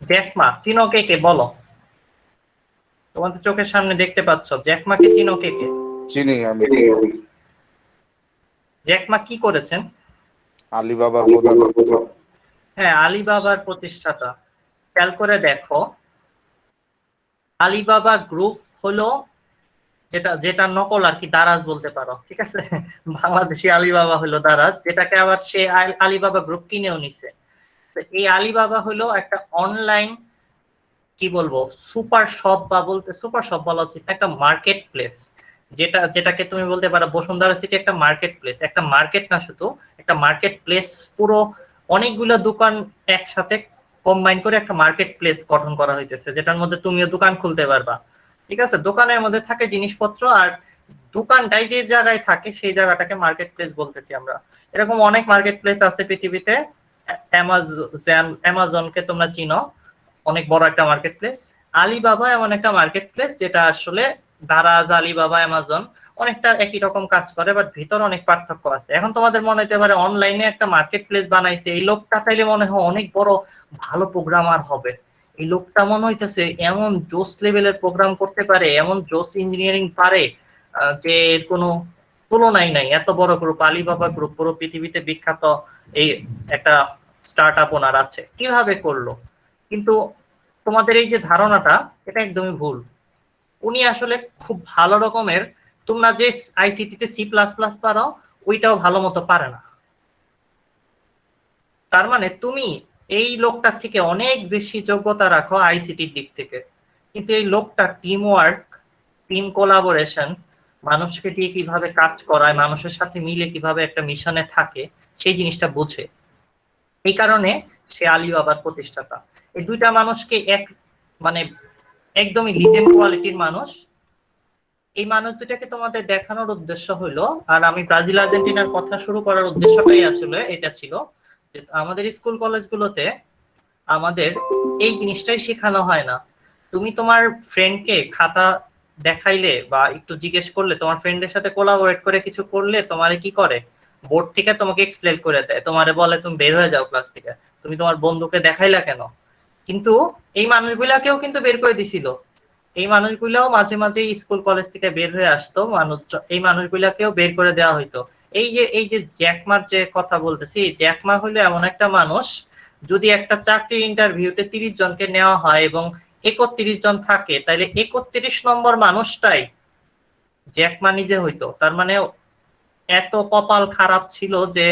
Jack Ma চিনো কে কে বলো? তোমাদের চোখের সামনে দেখতে পাচ্ছ, জ্যাকমাকে চিনো কে কে? চিনি আমি। জ্যাকমা কি করেছেন? আলিবাবার প্রধান। হ্যাঁ, আলিবাবার প্রতিষ্ঠাতা। খেয়াল করে দেখো, আলিবাবা গ্রুপ হলো যেটা যেটা নকল আর কি, দারাজ বলতে পারো, ঠিক আছে? বাংলাদেশি আলিবাবা হলো দারাজ, যেটাকে আবার সে আলিবাবা গ্রুপ কিনেও নিছে। তো এই আলিবাবা হলো একটা অনলাইন, কি বলবো, সুপার শপ, বা বলতে সুপার শপ বলা উচিত, একটা মার্কেট প্লেস। যেটাকে তুমি বলতে পারো বসুন্ধরা সিটি একটা মার্কেট প্লেস, একটা মার্কেট না শুধু, একটা মার্কেট প্লেস। পুরো অনেকগুলো দোকান একসাথে কম্বাইন করে একটা মার্কেট প্লেস গঠন করা হইতেছে, যেটার মধ্যে তুমিও দোকান খুলতে পারবা। ঠিক আছে, দোকানের মধ্যে থাকে জিনিসপত্র, আর দোকানটাই যে জায়গায় থাকে সেই জায়গাটাকে মার্কেট প্লেস বলতেছি আমরা। এরকম অনেক মার্কেট প্লেস আছে পৃথিবীতে। অ্যামাজনকে তোমরা চিনো, অনেক বড় একটা মার্কেট প্লেস। আলিবাবা এমন একটা মার্কেট প্লেস যেটা আসলে দারাজ, আলিবাবা, অ্যামাজন অনেকটা একই রকম কাজ করে, বাট ভিতরে অনেক পার্থক্য আছে। এখন তোমাদের মনে হতে পারে অনলাইনে একটা মার্কেট প্লেস বানাইছে, এই লোকটা তাইলে মনে হয় অনেক বড় ভালো প্রোগ্রামার হবে। এই লোকটা মনে হইতেছে এমন জোস লেভেলের প্রোগ্রাম করতে পারে, এমন জোস ইঞ্জিনিয়ারিং পারে, যে এর কোনো তুলনাই নাই। এত বড় গ্রুপ, আলিবাবা গ্রুপ পুরো পৃথিবীতে বিখ্যাত এই একটা স্টার্ট আপ ওনার আছে, কিভাবে করলো? কিন্তু তোমাদের এই যে ধারণাটা, এটা একদমই ভুল। উনি আসলে খুব ভালো রকমের, তোমরা যে আইসিটি তে সি প্লাস প্লাস পারো, ওইটাও ভালো মতো পারে না। তার মানে তুমি এই লোকটার থেকে অনেক বেশি যোগ্যতা রাখো আইসিটির দিক থেকে, কিন্তু এই লোকটা টিম ওয়ার্ক, টিম কোলাবোরেশন, মানুষকে দিয়ে কিভাবে কাজ করায়, মানুষের সাথে মিলে কিভাবে একটা মিশনে থাকে, সেই জিনিসটা বুঝে। এই কারণে সে আলিবাবার প্রতিষ্ঠাতা। এই দুইটা মানুষকে এক, মানে একদমই লিজেন্ড কোয়ালিটির মানুষ। এই মানুষ দুটাকে তোমাদের দেখানোর উদ্দেশ্য হলো, আর আমি ব্রাজিল আর্জেন্টিনার কথা শুরু করার উদ্দেশ্যটাই আসলে এটা ছিল, যে আমাদের স্কুল কলেজগুলোতে আমাদের এই জিনিসটাই শেখানো হয় না। তুমি তোমার ফ্রেন্ডকে খাতা দেখাইলে বা একটু জিজ্ঞেস করলে, তোমার ফ্রেন্ডের সাথে কোলাবোরেট করে কিছু করলে, তোমারে কি করে, বোর্ড থেকে তোমাকে এক্সপ্লেন করে দেয়, তোমারে বলে তুমি বের হয়ে যাও ক্লাস থেকে, তুমি তোমার বন্ধুকে দেখাইলা কেন? কিন্তু এই মানুষগুলাকেও কিন্তু বের করে দিছিল। এই মানুষগুলাও মাঝে মাঝে স্কুল কলেজ থেকে বের হয়ে আসতো মানুষ, এই মানুষগুলাকেও বের করে দেওয়া হইতো। এই যে জ্যাকমার যে কথা বলতেছি, জ্যাকমা হলো এমন একটা মানুষ, যদি একটা চাকরির ইন্টারভিউতে 30 জনকে নেওয়া হয় এবং 31 জন থাকে, তাহলে 31 নম্বর মানুষটাই জ্যাকমা নিজে হইতো। তার মানে এত কপাল খারাপ ছিল যে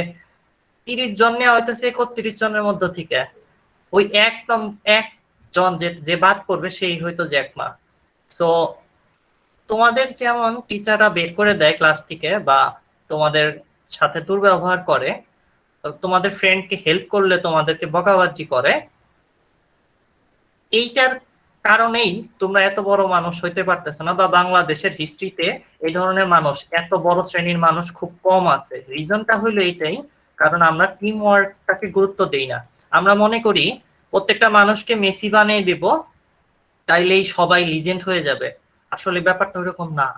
30 জন নেওয়া হইতেছে 31 জনের মধ্যে থেকে, ওই একজন যে যে বাদ করবে সেই হয়তো জ্যাকমা। সো তোমাদের যেমন টিচাররা বের করে দেয় ক্লাস থেকে, বা তোমাদের সাথে দুর্ব্যবহার করে, তোমাদের ফ্রেন্ডকে হেল্প করলে তোমাদেরকে বকাবাজি করে, এইটার কারণেই তোমরা এত বড় মানুষ হইতে পারতেছো না, বা বাংলাদেশের হিস্ট্রিতে এই ধরনের মানুষ, এত বড় শ্রেণীর মানুষ খুব কম আছে। রিজনটা হইলো এইটাই, কারণ আমরা টিম ওয়ার্কটাকে গুরুত্ব দেই না। আমরা মনে করি প্রত্যেকটা মানুষকে মেসি বানিয়ে দেব, তাইলেই সবাই লিজেন্ড হয়ে যাবে। আসলে ব্যাপারটা ওরকম না।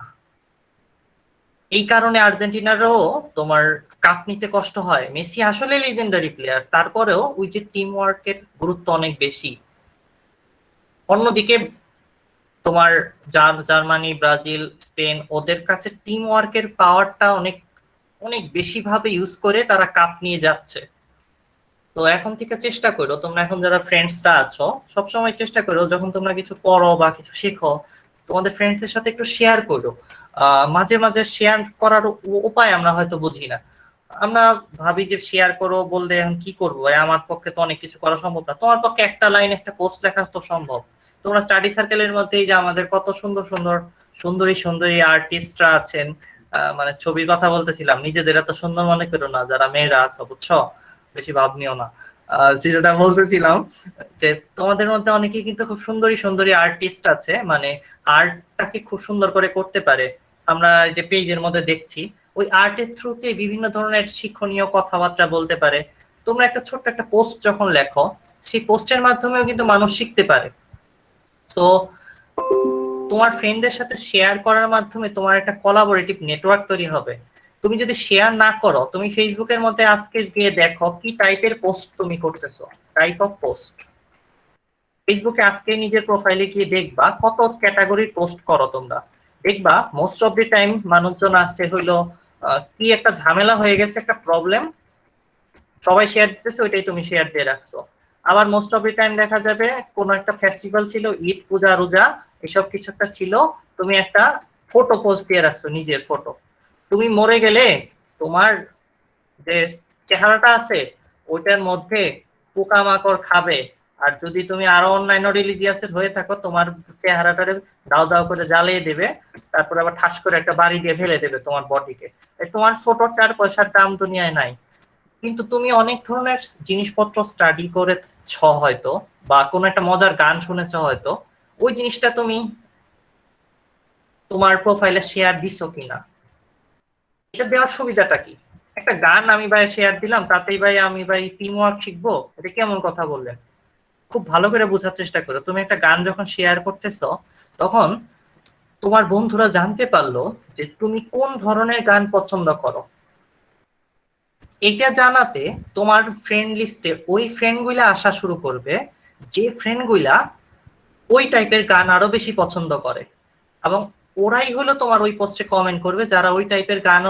এই কারণে আর্জেন্টিনারও তোমার কাপ নিতে কষ্ট হয়। মেসি আসলে লিজেন্ডারি প্লেয়ার, তারপরেও ওই যে টিম ওয়ার্কের গুরুত্ব অনেক বেশি। অন্যদিকে তোমার জার্মানি, ব্রাজিল, স্পেন, ওদের কাছে টিম ওয়ার্কের পাওয়ারটা অনেক অনেক বেশি ভাবে ইউজ করে তারা কাপ নিয়ে যাচ্ছে। তো এখন থেকে চেষ্টা করো, তোমরা এখন যারা ফ্রেন্ডসরা আছো, সবসময় চেষ্টা করো যখন তোমরা কিছু পড়ো বা কিছু শেখো, তোমাদের ফ্রেন্ডসের সাথে একটু শেয়ার করো। মাঝে মাঝে শেয়ার করার উপায় আমরা হয়তো বুঝি না। আমরা ভাবি যে শেয়ার করো বলতে এখন কি করবো, আমার পক্ষে তো অনেক কিছু করা সম্ভব না। তোমার পক্ষে একটা লাইন একটা পোস্ট লেখা তো সম্ভব। তোমরা স্টাডি সার্কেলের মধ্যেই যে আমাদের কত সুন্দর সুন্দর সুন্দরী সুন্দরী আর্টিস্টরা আছেন, মানে ছবির কথা বলতেছিলাম, নিজেদের এত সুন্দর মনে করো না যারা মেয়েরা আছো, বুঝছো? বেশি ভাব নিও না। যেটা বলতেছিলাম, যে তোমাদের মধ্যে অনেকেই কিন্তু খুব সুন্দরী সুন্দরী আর্টিস্ট আছে, মানে আর্টটাকে খুব সুন্দর করে করতে পারে। আমরা যে পেজের মধ্যে দেখছি, ওই আর্টের থ্রুতে বিভিন্ন ধরনের শিক্ষণীয় কথাবার্তা বলতে পারে। তোমরা একটা ছোট্ট একটা পোস্ট যখন লেখো, সেই পোস্টের মাধ্যমেও কিন্তু মানুষ শিখতে পারে। তো তোমার ফ্রেন্ডদের সাথে শেয়ার করার মাধ্যমে তোমার একটা কোলাবোরেটিভ নেটওয়ার্ক তৈরি হবে। তুমি যদি শেয়ার না করো, তুমি ফেসবুকের মধ্যে আজকে গিয়ে দেখো কি টাইপের পোস্ট তুমি করতেছো, টাইপ অফ পোস্ট। ফেসবুকে আজকে নিজের প্রোফাইলে গিয়ে দেখবা কত ক্যাটাগরির পোস্ট করো তোমরা। দেখবা মোস্ট অফ দি টাইম মানুষজন আছে হইলো কি একটা ঝামেলা হয়ে গেছে, একটা প্রবলেম, সবাই শেয়ার দিতেছে, ওইটাই তুমি শেয়ার দিয়ে রাখছো। আবার মোস্ট অফ দি টাইম দেখা যাবে কোনো একটা ফেস্টিভ্যাল ছিল, ঈদ, পূজা রোজা, এসব কিছু একটা ছিল, তুমি একটা ফটো পোস্ট দিয়ে রাখছো, নিজের ফটো। তুমি মরে গেলে তোমার যে চেহারাটা আছে ওইটার মধ্যে পোকামাকড় খাবে। আর যদি তুমি আরো অন্যান্য রিলিজিয়াসের হয়ে থাকো, তোমার চেহারাটারে দাও দাও করে জ্বালিয়ে দেবে, তারপর আবার ঠাস করে একটা বাড়ি দিয়ে ফেলে দেবে তোমার বডিকে। তোমার ফটো 4 পয়সার দাম দুনিয়ায় নাই। কিন্তু তুমি অনেক ধরনের জিনিসপত্র স্টাডি করেছ হয়তো, বা কোনো একটা মজার গান শুনেছ হয়তো, ওই জিনিসটা তুমি তোমার প্রোফাইলে শেয়ার দিছো কিনা। এটা দেওয়ার সুবিধাটা কি? একটা গান আমি ভাই শেয়ার দিলাম, তাতেই ভাই আমি ভাই টিম ওয়ার্ক শিখবো? এটা কেমন কথা বললেন? খুব ভালো করে বোঝার চেষ্টা করো। তুমি একটা গান যখন শেয়ার করতেছো, তখন তোমার বন্ধুরা জানতে পারলো যে তুমি কোন ধরনের গান পছন্দ করো। এটা জানাতে তোমার ফ্রেন্ড লিস্টে ওই ফ্রেন্ড গুলা আসা শুরু করবে, যে ফ্রেন্ড গুলা ওই টাইপের গান আরো বেশি পছন্দ করে, এবং ওরাই হলো তোমার ওই পোস্টে কমেন্ট করবে যারা ওই টাইপের গান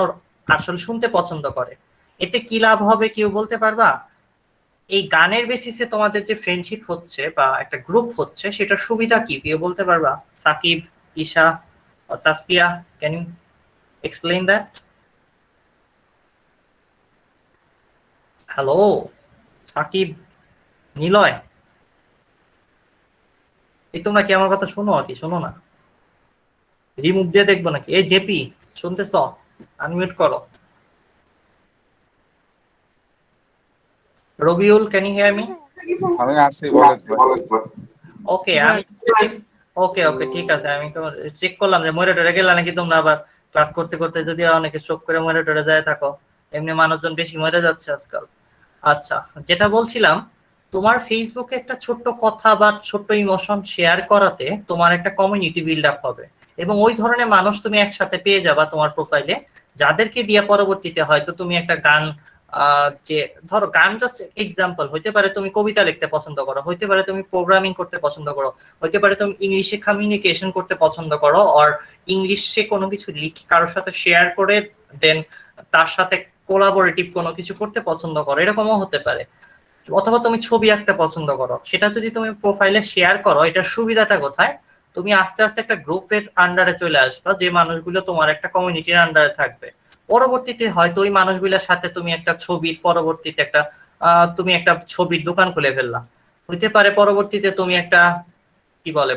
আসলে শুনতে পছন্দ করে। এতে কি লাভ হবে কেউ বলতে পারবা? এই গানের বেসিসে তোমাদের যে ফ্রেন্ডশিপ হচ্ছে বা একটা গ্রুপ হচ্ছে, সেটার সুবিধা কি কেউ বলতে পারবা? Sakib, Isha, Taspia, can you explain that? Hello Sakib, Niloy, এই তোমরা কি আমার কথা শোনো? আর কি শোনো না? রিমুভ দিয়ে দেখবো নাকি? এই জেপি, শুনতেছ? আনমিউট করো। Robiul, can you hear me? আমি আছি, বলেন ভাই। ওকে, আমি ওকে ওকে ঠিক আছে। আমি তো চেক করলাম যে মনিটরে গেলা নাকি তোমরা, আবার ক্লাস করতে করতে যদি অনেকে চোখ করে মনিটরে যায় থাকো। এমনি মানুষজন বেশি মরে যাচ্ছে আজকাল। আচ্ছা, যেটা বলছিলাম, তোমার ফেসবুকে একটা ছোট্ট কথা বা ছোট্ট ইমোশন শেয়ার করাতে তোমার একটা কমিউনিটি বিল্ড আপ হবে, এবং ওই ধরনের মানুষ তুমি একসাথে পেয়ে যাবা তোমার প্রোফাইলে, যাদেরকে দিয়ে পরবর্তীতে হয়তো তুমি একটা গান, যে ধরো গান জাস্ট এক্সাম্পল, হইতে পারে তুমি কবিতা লিখতে পছন্দ করো, হইতে পারে তুমি প্রোগ্রামিং করতে পছন্দ করো, হইতে পারে তুমি ইংলিশে কমিউনিকেশন করতে পছন্দ করো, আর ইংলিশে কোনো কিছু লিখে কারোর সাথে শেয়ার করে দেন তার সাথে কোলাবোরেটিভ কোনো কিছু করতে পছন্দ করো, এরকমও হতে পারে। অথবা তুমি ছবি আঁকতে পছন্দ করো, সেটা যদি তুমি প্রোফাইলে শেয়ার করো, এটার সুবিধাটা কোথায়? তুমি আস্তে আস্তে একটা গ্রুপের আন্ডারে চলে আসবা, যে মানুষগুলো তোমার একটা কমিউনিটির আন্ডারে থাকবে। পরবর্তীতে হয়তো ওই মানুষগুলোর সাথে তুমি একটা ছবির পরবর্তীতে একটা তুমি একটা ছবির দোকান খুলে ফেললা। হইতে পারে পরবর্তীতে তুমি একটা কি বলে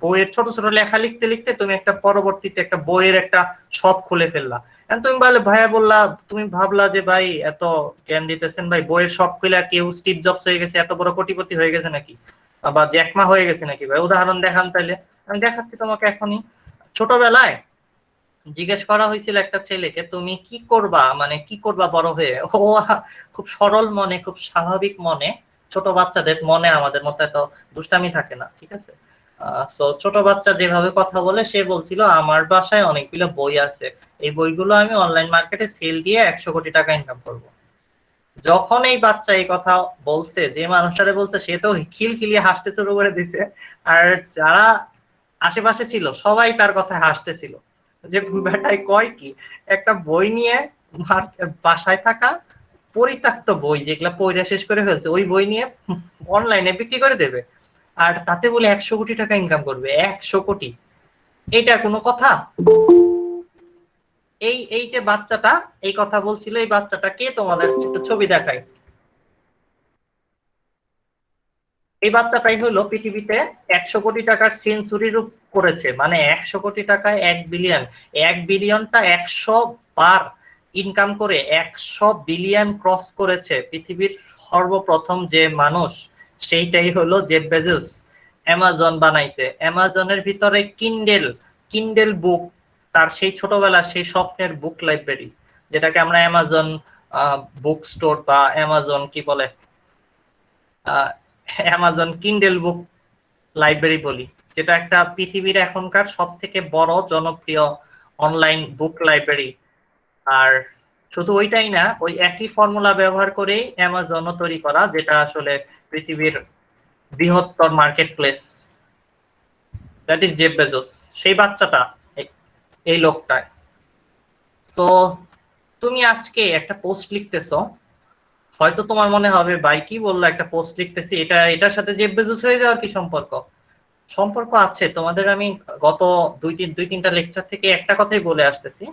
বইয়ের ছোট ছোট লেখা লিখতে লিখতে তুমি একটা পরবর্তীতে একটা বইয়ের একটা শপ খুলে ফেললা। এখন তুমি বলে ভাইয়া বললা, তুমি ভাবলা যে ভাই এত জ্ঞান দিতেছেন ভাই, বইয়ের শপ খুলে কেউ স্টিভ জবস হয়ে গেছে, এত বড় কোটিপতি হয়ে গেছে নাকি, বা জ্যাকমা হয়ে গেছে নাকি? ভাই উদাহরণ দেখান তাইলে। আমি দেখাচ্ছি তোমাকে এখনই। ছোটবেলায় জিজ্ঞেস করা হয়েছিল একটা ছেলেকে, তুমি কি করবা, মানে কি করবা বড় হয়ে? ও খুব সরল মনে, খুব স্বাভাবিক মনে, ছোট বাচ্চাদের মনে আমাদের মতো এত দুষ্টামি থাকে না, ঠিক আছে? তো ছোট বাচ্চা যেভাবে কথা বলে, সে বলছিল আমার বাসায় অনেকগুলো বই আছে, এই বইগুলো আমি অনলাইন মার্কেটে সেল দিয়ে 100 কোটি টাকা ইনকাম করব। যখন এই বাচ্চা এই কথা বলছে, যে মানুষটারে বলছে, সে তো খিলখিলিয়ে হাসতে শুরু করে দিছে। আর যারা আশেপাশে ছিল সবাই তার কথায় হাসতেছিল, যে বেটাই কয় কি, একটা বই নিয়ে বাসায় থাকা পরিত্যক্ত বই যেগুলা পড়ে শেষ করে ফেলছে, ওই বই নিয়ে অনলাইনে বিক্রি করে দেবে, আর তাতে বলে 100 কোটি টাকা ইনকাম করবে। 100 কোটি, এটা কোনো কথা? এই এই যে বাচ্চাটা এই কথা বলছিল, এই বাচ্চাটা কে তোমাদের একটু ছবি দেখায়। এই বাচ্চাটাই হলো পৃথিবীতে 100 কোটি টাকার সেঞ্চুরি করেছে, মানে 100 কোটি টাকায় 1 বিলিয়ন, 1 বিলিয়নটা 100 বার ইনকাম করে 100 বিলিয়ন ক্রস করেছে পৃথিবীর সর্বপ্রথম যে মানুষ, সেইটাই হলো জেফ বেজোস। অ্যামাজন বানাইছে, অ্যামাজনের ভিতরে কিন্ডেল, কিন্ডেল বুক, তার সেই ছোটবেলার সেই স্বপ্নের বুক লাইব্রেরি, যেটাকে আমরা অ্যামাজন বুক স্টোর বা অ্যামাজন কি বলে, অ্যামাজন কিন্ডেল বুক লাইব্রেরি বলি, যেটা একটা পৃথিবীর এখনকার সব থেকে বড় জনপ্রিয় অনলাইন বুক লাইব্রেরি। আর শুধু ওইটাই না, ওই একই ফর্মুলা ব্যবহার করেই অ্যামাজনও তৈরি করা, যেটা আসলে পৃথিবীর বৃহত্তর market place, that is Jeff Bezos. সেই বাচ্চাটা এই লোকটায়। সো তুমি আজকে একটা পোস্ট লিখতেছো, হয়তো তোমার মনে হবে ভাই কি বললো, একটা পোস্ট লিখতেছি, এটার সাথে জেফ বেজোস হয়ে যাওয়ার কি সম্পর্ক? সম্পর্ক আছে। তোমাদের আমি গত দুই তিনটা লেকচার থেকে একটা কথাই বলে আসতেছি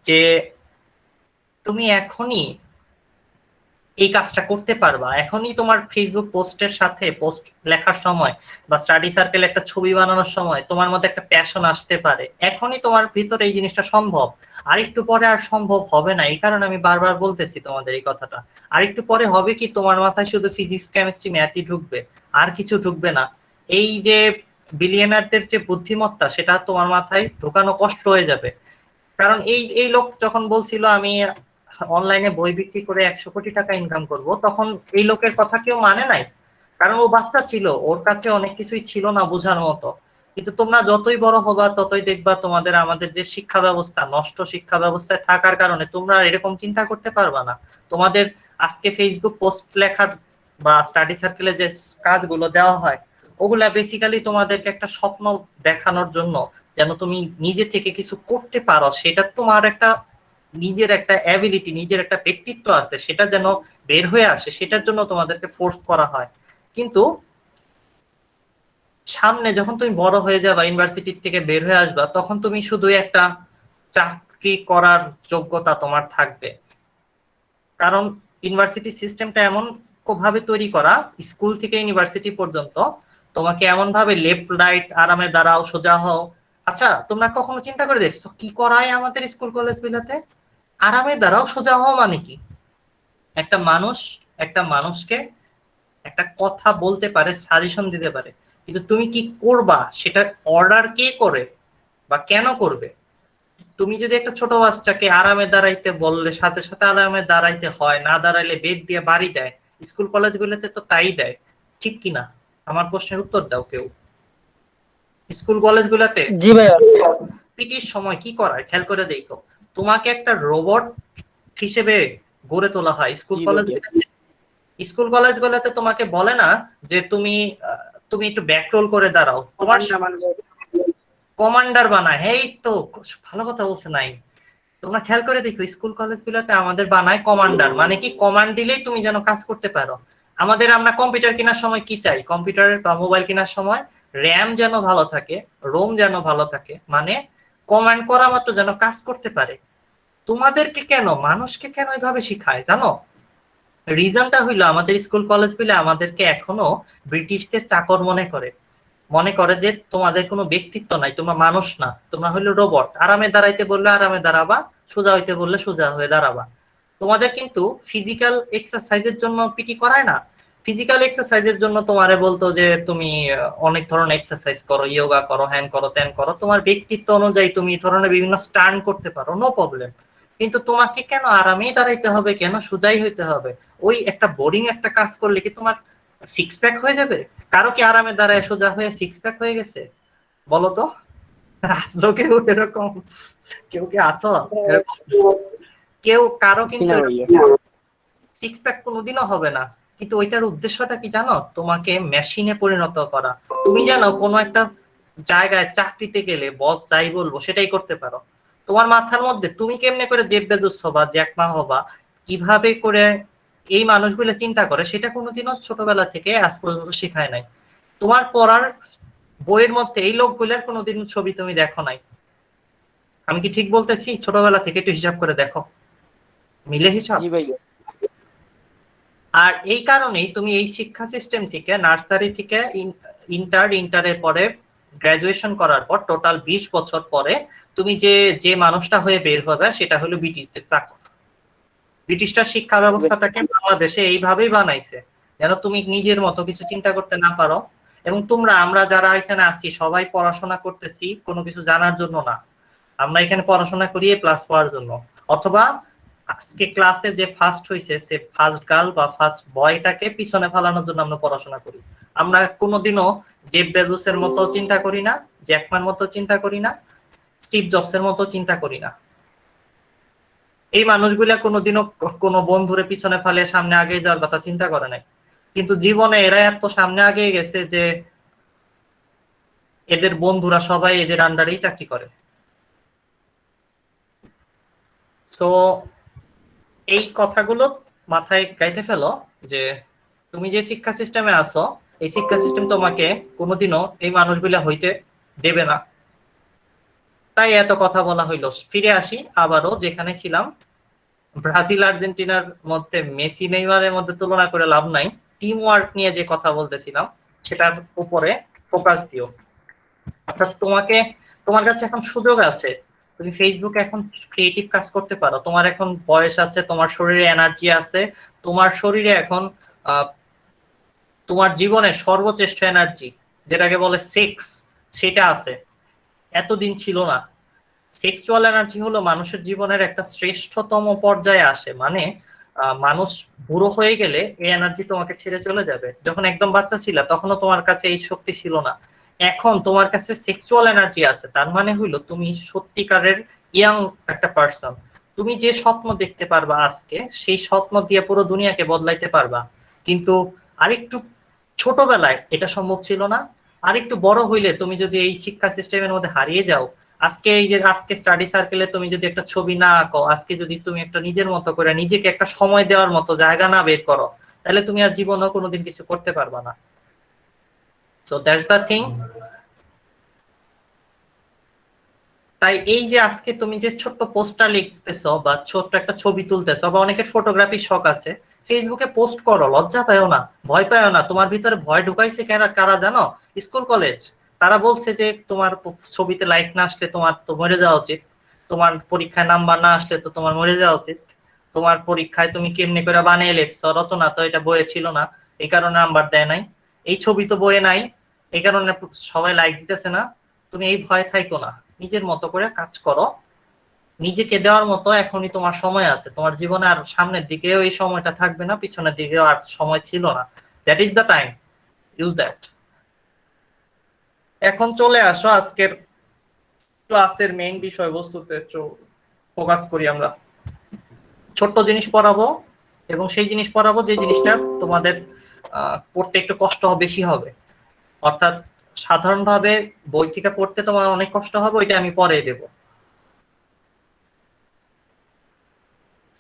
যে তুমি এখনই এই কাজটা করতে পারবা। এখনই তোমার ফেসবুক পোস্টের সাথে, পোস্ট লেখার সময় বা স্টাডি সার্কেল একটা ছবি বানানোর সময় তোমার মধ্যে একটা প্যাশন আসতে পারে। এখনই তোমার ভিতরে এই জিনিসটা সম্ভব। আরেকটু পরে আর সম্ভব হবে না। এই কারণে আমি বারবার বলতেছি তোমাদের এই কথাটা। আরেকটু পরে হবে কি, তোমার মাথায় শুধু ফিজিক্স কেমিস্ট্রি ম্যাথই ঢুকবে, আর কিছু ঢুকবে না। এই যে বিলিয়নারদের যে বুদ্ধিমত্তা, সেটা তোমার মাথায় ঢোকানো কষ্ট হয়ে যাবে। কারণ এই এই লোক যখন বলছিল আমি অনলাইনে বই বিক্রি করে 100 কোটি টাকা ইনকাম করব, তখন এই লোকের কথা কেউ মানে নাই। কারণ ও বাচ্চা ছিল, ওর কাছে অনেক কিছুই ছিল না বোঝার মতো। কিন্তু তোমরা যতই বড় হবা ততই দেখবা তোমাদের, আমাদের যে শিক্ষা ব্যবস্থা, নষ্ট শিক্ষা ব্যবস্থায় থাকার কারণে তোমরা এরকম চিন্তা করতে পারবা না। তোমাদের আজকে ফেসবুক পোস্ট লেখার বা স্টাডি সার্কেলে যে কাজগুলো দেওয়া হয়, ওগুলা বেসিক্যালি তোমাদেরকে একটা স্বপ্ন দেখানোর জন্য, যেন তুমি নিজে থেকে কিছু করতে পারো। সেটা তোমার একটা নিজের একটা অ্যাবিলিটি, নিজের একটা ব্যক্তিত্ব আছে, সেটা যেন বের হয়ে আসে, সেটার জন্য তোমাদেরকে ফোর্স করা হয়। কিন্তু সামনে যখন তুমি বড় হয়ে যাবা, ইউনিভার্সিটি থেকে বের হয়ে আসবা, তখন তুমি শুধু একটা চাকরি করার যোগ্যতা তোমার থাকবে। কারণ ইউনিভার্সিটি সিস্টেমটা এমন ভাবে তৈরি করা, স্কুল থেকে ইউনিভার্সিটি পর্যন্ত তোমাকে এমন ভাবে লেফট রাইট, আরামে দাঁড়াও, সোজা হও। আচ্ছা, তোমরা কখনো চিন্তা করে দেখছো কি করায় আমাদের স্কুল কলেজ গুলাতে? আরামে দাঁড়াও, সোজা হও মানে কি? একটা মানুষ একটা মানুষকে একটা কথা বলতে পারে, সাজেশন দিতে পারে, কিন্তু তুমি কি করবা সেটার অর্ডার কে করে বা কেন করবে? তুমি যদি একটা ছোট বাচ্চাকে আরামে দাঁড়াইতে বললে, সাথে সাথে আরামে দাঁড়াইতে হয়, না দাঁড়াইলে বেগ দিয়ে বাড়ি দেয়। স্কুল কলেজগুলোতে তো তাই দেয়, ঠিক কিনা? আমার প্রশ্নের উত্তর দাও কেউ। স্কুল কলেজগুলোতে জি ভাইয়া। পিটির সময় কি করায় খেয়াল করে দেখো। তোমাকে একটা রোবট হিসেবে গড়ে তোলা হয়। স্কুল কলেজগুলোতে তোমাকে বলে না যে তুমি তুমি একটু ব্যাকরোল করে দাঁড়াও, তোমার কমান্ডার বানায়। এই তো ভালো কথা বলছে নাই। তোমরা খেয়াল করে দেখো, স্কুল কলেজগুলোতে আমাদের বানায় কমান্ডার, মানে কি কমান্ড দিলেই তুমি যেন কাজ করতে পারো। আমরা কম্পিউটার কেনার সময় কি চাই? কম্পিউটার বা মোবাইল কেনার সময় র্যাম যেন ভালো থাকে, রোম যেন ভালো থাকে, মানে কমান্ড করা মাত্র যেন কাজ করতে পারে। তোমাদেরকে কেন, মানুষকে কেন এভাবে শিখায় জানো? রিজনটা হইলো, আমাদের স্কুল কলেজগুলো আমাদেরকে এখনো ব্রিটিশদের চাকর মনে করে যে তোমাদের কোনো ব্যক্তিত্ব নাই, তোমরা মানুষ না, তোমরা হইলো রোবট। আরামে দাঁড়াইতে বললে আরামে দাঁড়াবা, সোজা হইতে বললে সোজা হয়ে দাঁড়াবা। তোমাদের কিন্তু ফিজিক্যাল এক্সারসাইজের জন্য পিটি করায় না। ফিজিক্যাল এক্সারসাইজের জন্য তোমারে বলতো যে তুমি অনেক ধরনের এক্সারসাইজ করো, ইয়োগা করো, হ্যান করো, ত্যান করো, তোমার ব্যক্তিত্ব অনুযায়ী তুমি এই ধরনের বিভিন্ন স্টান্ট করতে পারো, নো প্রবলেম। কিন্তু তোমাকে কেন আরামেই দাঁড়াইতে হবে, কেন সোজাই হইতে হবে? ওই একটা বোরিং একটা কাজ করলে কি তোমার সিক্স প্যাক হয়ে যাবে? কারো কি আরামে দাঁড়ায় সোজা হয়ে সিক্স প্যাক হয়ে গেছে বলো তো? আসো কেউ এরকম? কেউ কি আসো এরকম? কেউ কারো কিন্তু সিক্স প্যাক কোনোদিনও হবে না। কিন্তু ওইটার উদ্দেশ্যটা কি জানো? তোমাকে মেশিনে পরিণত করা। তুমি জানো কোনো একটা জায়গায় চাকরিতে গেলে বস যাই বলবো সেটাই করতে পারো। তোমার মাথার মধ্যে তুমি কেমনে করে জেফ বেজোস হবা, জ্যাক মা হবা, কিভাবে করে এই মানুষগুলো চিন্তা করে, সেটা কোনোদিনও ছোটবেলা থেকে আজ পর্যন্ত শেখায় নাই। তোমার পড়ার বইয়ের মধ্যে এই লোকগুলোর কোনোদিন ছবি তুমি দেখো নাই। আমি কি ঠিক বলতেছি? ছোটবেলা থেকে একটু হিসাব করে দেখো, মিলে হিসাব। জি ভাইয়া। আর এই কারণেই তুমি এই শিক্ষা সিস্টেম থেকে, নার্সারি থেকে ইন্টারের পরে গ্রাজুয়েশন করার পর টোটাল 20 বছর পরে তুমি যে যে মানুষটা হয়ে বের হবে সেটা হলো ব্রিটিশদের চাকর। ব্রিটিশরা শিক্ষা ব্যবস্থাটাকে বাংলাদেশে এইভাবেই বানাইছে যেন তুমি নিজের মতো কিছু চিন্তা করতে না পারো। এবং আমরা যারা এখানে আছি সবাই পড়াশোনা করতেছি কোনো কিছু জানার জন্য না। আমরা এখানে পড়াশোনা করি প্লাস পাওয়ার জন্য, অথবা আজকে ক্লাসে যে ফার্স্ট হয়েছে সে ফার্স্ট গার্ল বা ফার্স্ট বয়টাকে পিছনে ফেলানোর জন্য আমরা পড়াশোনা করি। আমরা কোনোদিনও জেফ বেজোসের মতো চিন্তা করি না, জ্যাকম্যান মতো চিন্তা করি না, স্টিভ জবসের মতো চিন্তা করি না। এই মানুষগুলা কোনোদিনও কোনো বন্ধুরে পিছনে ফেলে সামনে আগে যাওয়ার কথা চিন্তা করে নাই। কিন্তু জীবনে এরা এত সামনে আগে গেছে যে এদের বন্ধুরা সবাই এদের আন্ডারেই চাকরি করে। তো এই কথাগুলো মাথায় গাইতে ফেলো যে তুমি যে শিক্ষা সিস্টেমে আছো এই শিক্ষা সিস্টেম তোমাকে কোনোদিনও এই মানুষগুলা হইতে দেবে না। তাই এত কথা বলা হইলো। ফিরে আসি আবারও যেখানে ছিলাম। ব্রাজিল আর্জেন্টিনার মধ্যে মেসি নেইমারের মধ্যে তুলনা করে লাভ নাই। টিম ওয়ার্ক নিয়ে যে কথা বলতেছিলাম সেটার উপরে ফোকাস দিও। অর্থাৎ তোমার কাছে এখন সুযোগ আছে, তুমি ফেসবুকে এখন ক্রিয়েটিভ কাজ করতে পারো। তোমার এখন বয়স আছে, তোমার শরীরে এনার্জি আছে, তোমার শরীরে এখন তোমার জীবনের সর্বশ্রেষ্ঠ এনার্জি যেটাকে বলে সেক্স সেটা আছে, এতদিন ছিল না। সেক্সুয়াল এনার্জি হলো মানুষের জীবনের একটা শ্রেষ্ঠতম পর্যায়ে আসে, মানে মানুষ বুড়ো হয়ে গেলে এই এনার্জি তোমাকে ছেড়ে চলে যাবে। যখন একদম বাচ্চা ছিল তখনও তোমার কাছে এই শক্তি ছিল না, এখন তোমার কাছে সেক্সুয়াল এনার্জি আছে, তার মানে হইলো তুমি সত্যিকারের ইয়াং একটা পার্সন। তুমি যে স্বপ্ন দেখতে পারবা আজকে, সেই স্বপ্ন দিয়ে পুরো দুনিয়াকে বদলাইতে পারবা। কিন্তু আরেকটু ছোটবেলায় এটা সম্ভব ছিল না। আরেকটু বড় হইলে তুমি যদি এই শিক্ষা সিস্টেমের মধ্যে হারিয়ে যাও, আজকে এই যে আজকে স্টাডি সার্কেলে তুমি যদি একটা ছবি না আঁকো, আজকে যদি তুমি একটা নিজের মতো করে নিজেকে একটা সময় দেওয়ার মতো জায়গা না বের করো, তাহলে তুমি আর জীবনেও কোনোদিন কিছু করতে পারবা না। So that's the thing. তাই এই যে আজকে তুমি যে ছোট্ট পোস্টটা লিখতেছো বা ছোট্ট একটা ছবি তুলতেছো, বা অনেকের ফটোগ্রাফির শখ আছে, ফেসবুকে পোস্ট করো, লজ্জা পাও না, ভয় পাও না। তোমার ভিতরে ভয় ঢুকাইছে কারা জানো? School college. তারা বলছে যে তোমার ছবিতে লাইক না আসলে তোমার তো মরে যাওয়া উচিত, তোমার পরীক্ষায় নাম্বার না আসলে তো তোমার মরে যাওয়া উচিত, তোমার পরীক্ষায় তুমি কেমনি করে বানিয়ে লেখছো, রচনা তো এটা বইয়ে ছিল না এই কারণে নাম্বার দেয় নাই, এই ছবি তো বইয়ে নাই এই কারণে সবাই লাইক দিতেছে না। তুমি এই ভয় থাইকো না, নিজের মতো করে কাজ করো, নিজেকে দেওয়ার মতো এখনই তোমার সময় আছে। তোমার জীবনে আর সামনের দিকেও এই সময়টা থাকবে না, পিছনের দিকেও আর সময় ছিল না। That is the time, use that. এখন চলে আসো আজকের ক্লাসের মেইন বিষয়বস্তুতে ফোকাস করি আমরা। ছোট্ট জিনিস পড়াবো এবং সেই জিনিস পড়াবো যে জিনিসটা তোমাদের পড়তে একটু কষ্ট বেশি হবে। অর্থাৎ সাধারণভাবে বই থেকে পড়তে তোমার অনেক কষ্ট হবে, ওইটা আমি পরে দেব।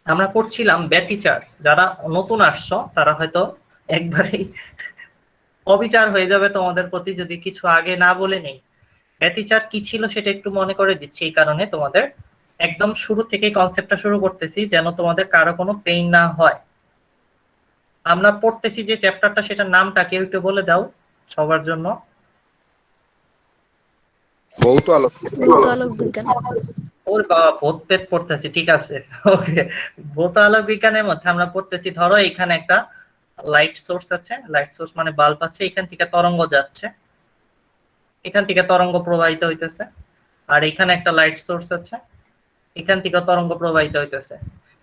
আমরা পড়ছিলাম ব্যতিচার। যারা নতুন আসছো তারা হয়তো একবারেই অবিচার হয়ে যাবে তোমাদের প্রতি যদি কিছু আগে না বলে নেই। ব্যতিচার কি ছিল সেটা একটু মনে করে দিচ্ছি, এই কারণে তোমাদের একদম শুরু থেকেই কনসেপ্টটা শুরু করতেছি যেন তোমাদের কারো কোনো পেইন না হয়। আমরা পড়তেছি যে চ্যাপ্টারটা, সেটার নামটা কেউ একটু বলে দাও সবার জন্য। ভৌত আলোক। ভৌত আলোক বিজ্ঞান। ওর বাবা, ভূত পেট পড়তেছি, ঠিক আছে। ওকে, ভৌত আলোক বিজ্ঞানের মধ্যে আমরা পড়তেছি, ধরো এখানে একটা লাইট সোর্স আছে, লাইট সোর্স মানে বাল্ব আছে, এখান থেকে তরঙ্গ যাচ্ছে, এখান থেকে তরঙ্গ প্রবাহিত হইতেছে। আর এখানে একটা লাইট সোর্স আছে, এখান থেকে তরঙ্গ প্রবাহিত হইতেছে।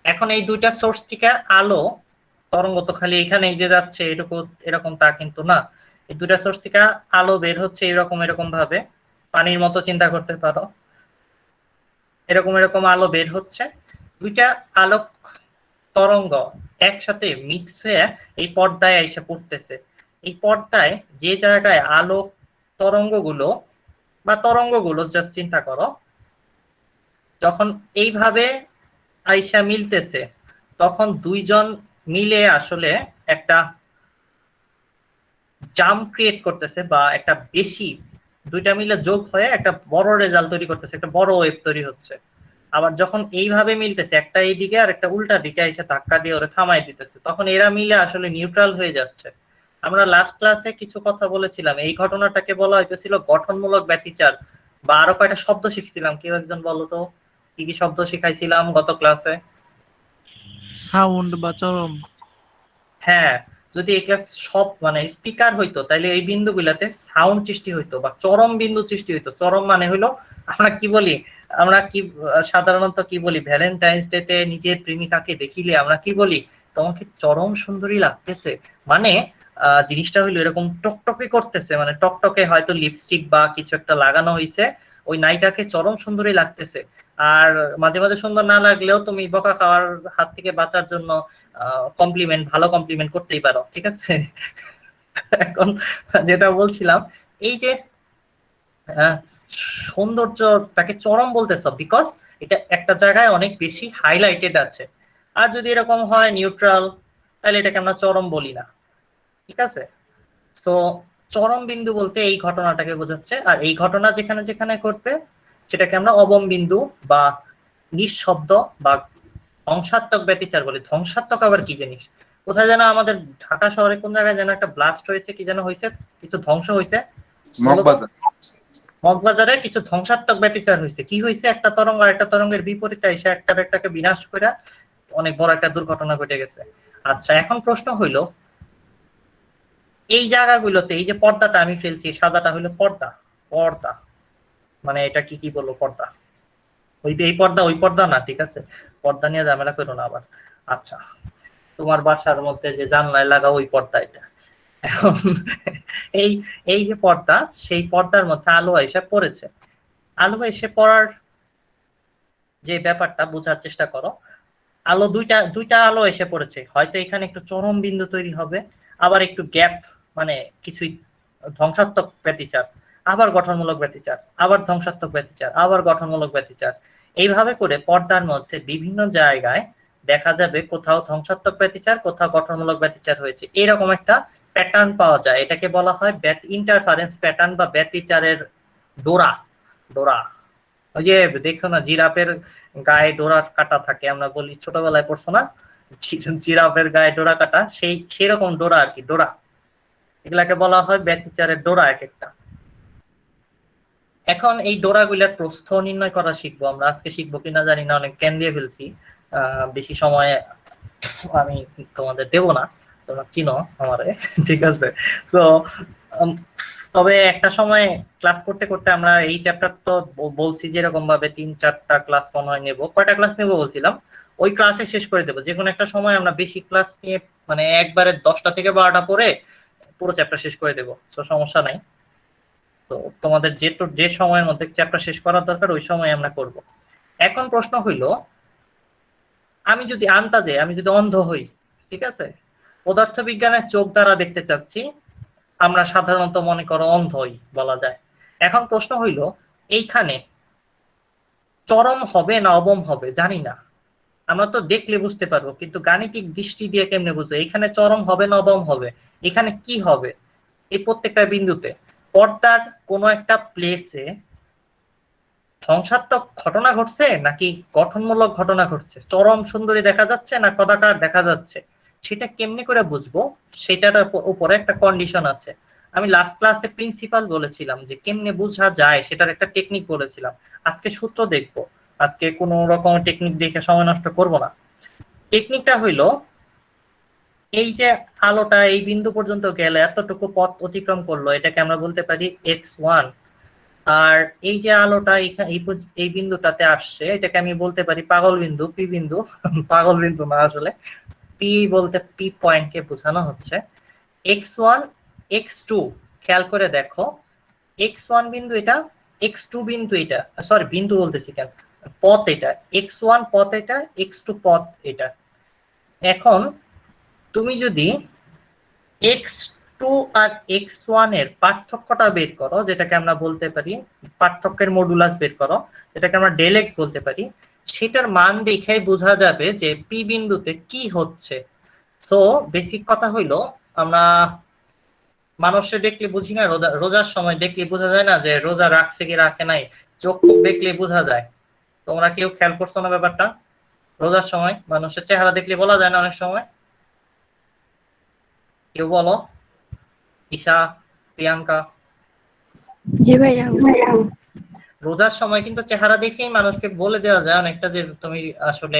এখন এই দুইটা সোর্স থেকে আলো তরঙ্গ তো খালি এখানে এই যে যাচ্ছে এটুকু এরকম তা কিন্তু না, এই দুইটা সোর্স থেকে আলো বের হচ্ছে এরকম এরকম ভাবে, পানির মতো চিন্তা করতে পারো, এরকম এরকম আলো বের হচ্ছে। দুইটা আলোক তরঙ্গ একসাথে মিক্স হয়ে এই পর্দায় এসে পড়তেছে। এই পর্দায় যে জায়গায় আলোক তরঙ্গগুলো জাস্ট চিন্তা করো, যখন এইভাবে আইসা মিলতেছে তখন দুইজন মিলে আসলে একটা জাম্প ক্রিয়েট করতেছে, বা একটা বেশি দুইটা মিলে যোগ হয়ে একটা বড় রেজাল্ট তৈরি করতেছে, একটা বড় ওয়েভ তৈরি হচ্ছে। আবার যখন এইভাবে মিলতেছে, একটা এইদিকে আর একটা উল্টা দিকে এসে ধাক্কা দিয়ে ওরা থামাই দিতেছে, তখন এরা মিলে আসলে নিউট্রাল হয়ে যাচ্ছে। আমরা লাস্ট ক্লাসে কিছু কথা বলেছিলাম, এই ঘটনাটাকে বলা হইতেছিল গঠনমূলক ব্যতিচার, বা আরো কয়টা শব্দ শিখছিলাম, কেউ একজন বলো তো কি কি শব্দ শিখাইছিলাম গত ক্লাসে? সাউন্ড বা চরম। হ্যাঁ, যদি এটা সব মানে স্পিকার হইতো তাহলে এই বিন্দুগুলাতে সাউন্ড সৃষ্টি হইতো বা চরম বিন্দু সৃষ্টি হইতো। চরম মানে হইলো আমরা কি সাধারণত কি বলি, ভ্যালেন্টাইন্স ডে তে নিজের প্রেমিকাকে দেখিলে আমরা কি বলি, তোমাকে চরম সুন্দরী লাগতেছে। মানে জিনিসটা হইলো এরকম টকটকে করতেছে, মানে টকটকে হয়তো লিপস্টিক বা কিছু একটা লাগানো হয়েছে, ওই নায়িকাকে চরম সুন্দরী লাগতেছে। আর মাঝে মাঝে সুন্দর না লাগলেও তুমি বকা খাওয়ার হাত থেকে বাঁচার জন্য কমপ্লিমেন্ট, ভালো কমপ্লিমেন্ট করতেই পারো, ঠিক আছে। এখন যেটা বলছিলাম, এই যে আহ, সৌন্দর্যটাকে চরম বলতেছ বিকজ এটা একটা জায়গায় অনেক বেশি হাইলাইটেড আছে। আর যদি এরকম হয় নিউট্রাল, তাহলে এটাকে আমরা চরম বলি না, ঠিক আছে। সো চরম বিন্দু বলতে এই ঘটনাটাকে বোঝাচ্ছে, আর এই ঘটনা যেখানে যেখানে ঘটবে সেটাকে আমরা অবম বিন্দু বা নিঃশব্দ বা ধ্বংসাত্মক ব্যতিচার বলি। ধ্বংসাত্মক আবার কি জিনিস? কোথায় যেন আমাদের ঢাকা শহরে কোন জায়গায় যেন একটা ব্লাস্ট হয়েছে, কি যেন হয়েছে, কিছু ধ্বংস হয়েছে, মগবাজার। মগবাজারে কিছু ধ্বংসাত্মক ব্যতিচার হয়েছে। কি হয়েছে? একটা তরঙ্গ আর একটা তরঙ্গের বিপরীতে এসে একটাকে বিনাশ করে অনেক বড় একটা দুর্ঘটনা ঘটে গেছে। আচ্ছা, এখন প্রশ্ন হইল, এই জায়গাগুলোতে এই যে পর্দাটা আমি ফেলছি, সাদাটা হইলো পর্দা। পর্দা মানে এটা কি বলবো, পর্দা ওই এই পর্দা ওই পর্দা না, ঠিক আছে। পর্দা নিয়ে ঝামেলা করো না আবার। আচ্ছা, তোমার বাসার মধ্যে যে জানলায় লাগা ওই পর্দা এটা। এখন এই এই যে পর্দা, সেই পর্দার মধ্যে আলো এসে পড়েছে। আলো এসে পড়ার যে ব্যাপারটা বোঝার চেষ্টা করো। আলো দুইটা দুইটা আলো এসে পড়েছে, হয়তো এখানে একটু চরম বিন্দু তৈরি হবে, আবার একটু গ্যাপ, মানে কিছুই ধ্বংসাত্মক ব্যতিচার, আবার গঠনমূলক ব্যতিচার, আবার ধ্বংসাত্মক ব্যতিচার, আবার গঠনমূলক ব্যতিচার। এইভাবে করে পর্দার মধ্যে বিভিন্ন জায়গায় দেখা যাবে কোথাও ধ্বংসাত্মক ব্যতিচার, কোথাও গঠনমূলক ব্যতিচার হয়েছে, এরকম একটা প্যাটার্ন পাওয়া যায়। এটাকে বলা হয় ইন্টারফারেন্স প্যাটার্ন বা ব্যতিচারের ডোরা। ডোরা, ওই যে দেখো না জিরাফের গায়ে ডোরা কাটা থাকে, আমরা বলি ছোটবেলায় পড়ছো না, জিরাফের গায়ে ডোরা কাটা, সেই সেরকম ডোরা আর কি, ডোরা। এগুলাকে বলা হয় ব্যতিচারের ডোরা এক একটা। এখন এই ডোরা গুলার প্রস্থ নির্ণয় করা শিখবো আমরা আজকে, শিখবো কিনা জানি না, অনেক জ্ঞান দিয়ে ফেলছি। বেশি সময় আমি তোমাদের দেব না, তোমরা চিনো আমারে, ঠিক আছে। তো তবে একটা সময় ক্লাস করতে করতে আমরা এই চ্যাপ্টার তো বলছি যেরকম ভাবে 3-4টা ক্লাস মনে হয় নেবো, কয়টা ক্লাস নেবো বলছিলাম, ওই ক্লাসে শেষ করে দেবো। যে কোনো একটা সময় আমরা বেশি ক্লাস নিয়ে মানে একবারে 10টা থেকে 12টা পরে পুরো চ্যাপ্টার শেষ করে দেবো, তো সমস্যা নাই। তো তোমাদের যে সময়ের মধ্যে চ্যাপ্টার শেষ করার দরকার ওই সময় আমরা করব। এখন প্রশ্ন হইল, আমি যদি আন্তাজে, আমি যদি অন্ধ হই, ঠিক আছে, পদার্থবিজ্ঞানের চোখ দ্বারা দেখতে চাচ্ছি, আমরা সাধারণত মনে করো অন্ধই বলা যায়। এখন প্রশ্ন হইল, এইখানে চরম হবে না অবম হবে জানি না, আমরা তো দেখলে বুঝতে পারবো, কিন্তু গাণিতিক দৃষ্টি দিয়ে কেমনে বুঝবো এখানে চরম হবে না অবম হবে? এখানে কি হবে? এই প্রত্যেকটা বিন্দুতে পর্দার কোনো একটা প্লেসে ধ্বংসাত্মক ঘটনা ঘটছে নাকি গঠনমূলক ঘটনা ঘটছে, চরম সুন্দরী দেখা যাচ্ছে না কদাকার দেখা যাচ্ছে, সেটা কেমনে করে বুঝবো? সেটার উপরে একটা কন্ডিশন আছে। আমি লাস্ট ক্লাসে প্রিন্সিপাল বলেছিলাম যে কেমনে বোঝা যায়, সেটার একটা টেকনিক বলেছিলাম। আজকে সূত্র দেখবো, আজকে কোনো রকম টেকনিক দেখে সময় নষ্ট করব না। টেকনিকটা হইলো, এই যে আলোটা এই বিন্দু পর্যন্ত গেলে এতটুকু পথ অতিক্রম করলো, এটাকে আমরা বলতে পারি x1। আর এই যে আলোটা এই বিন্দুটাতে আসছে, এটাকে আমি বলতে পারি পাগল বিন্দু, পি বিন্দু। পাগল বিন্দু না, আসলে পি বলতে পি পয়েন্টকে বোঝানো হচ্ছে। x1 x2, খেয়াল করে দেখো, x1 বিন্দু এটা, x2 বিন্দু এটা, সরি বিন্দু বলতেছি কেন, পথ এটা, x1 পথ এটা, x2 পথ এটা। এখন তুমি যদি x2 আর x1 এর পার্থক্যটা বের করো, যেটাকে আমরা বলতে পারি পার্থক্যের মডুলাস বের করো, যেটাকে আমরা ডেল এক্স বলতে পারি, সেটার মান দেখেই বোঝা যাবে যে পি বিন্দুতে কি হচ্ছে। সো বেসিক কথা হইলো, আমরা মানুষে দেখলে বুঝি না, রোজার সময় দেখলে বোঝা যায় না যে রোজা রাখছে কি রাখে নাই, চোখ দেখলে বোঝা যায়। তোমরা কেউ খেয়াল করছো না ব্যাপারটা? রোজার সময় মানুষের চেহারা দেখলে বলা যায় না অনেক সময়? কেউ বলো, ঈশা, প্রিয়াঙ্কা। জি ভাইয়া। রোজার সময় কিন্তু চেহারা দেখেই মানুষকে বলে দেওয়া যায় অনেকটা যে তুমি আসলে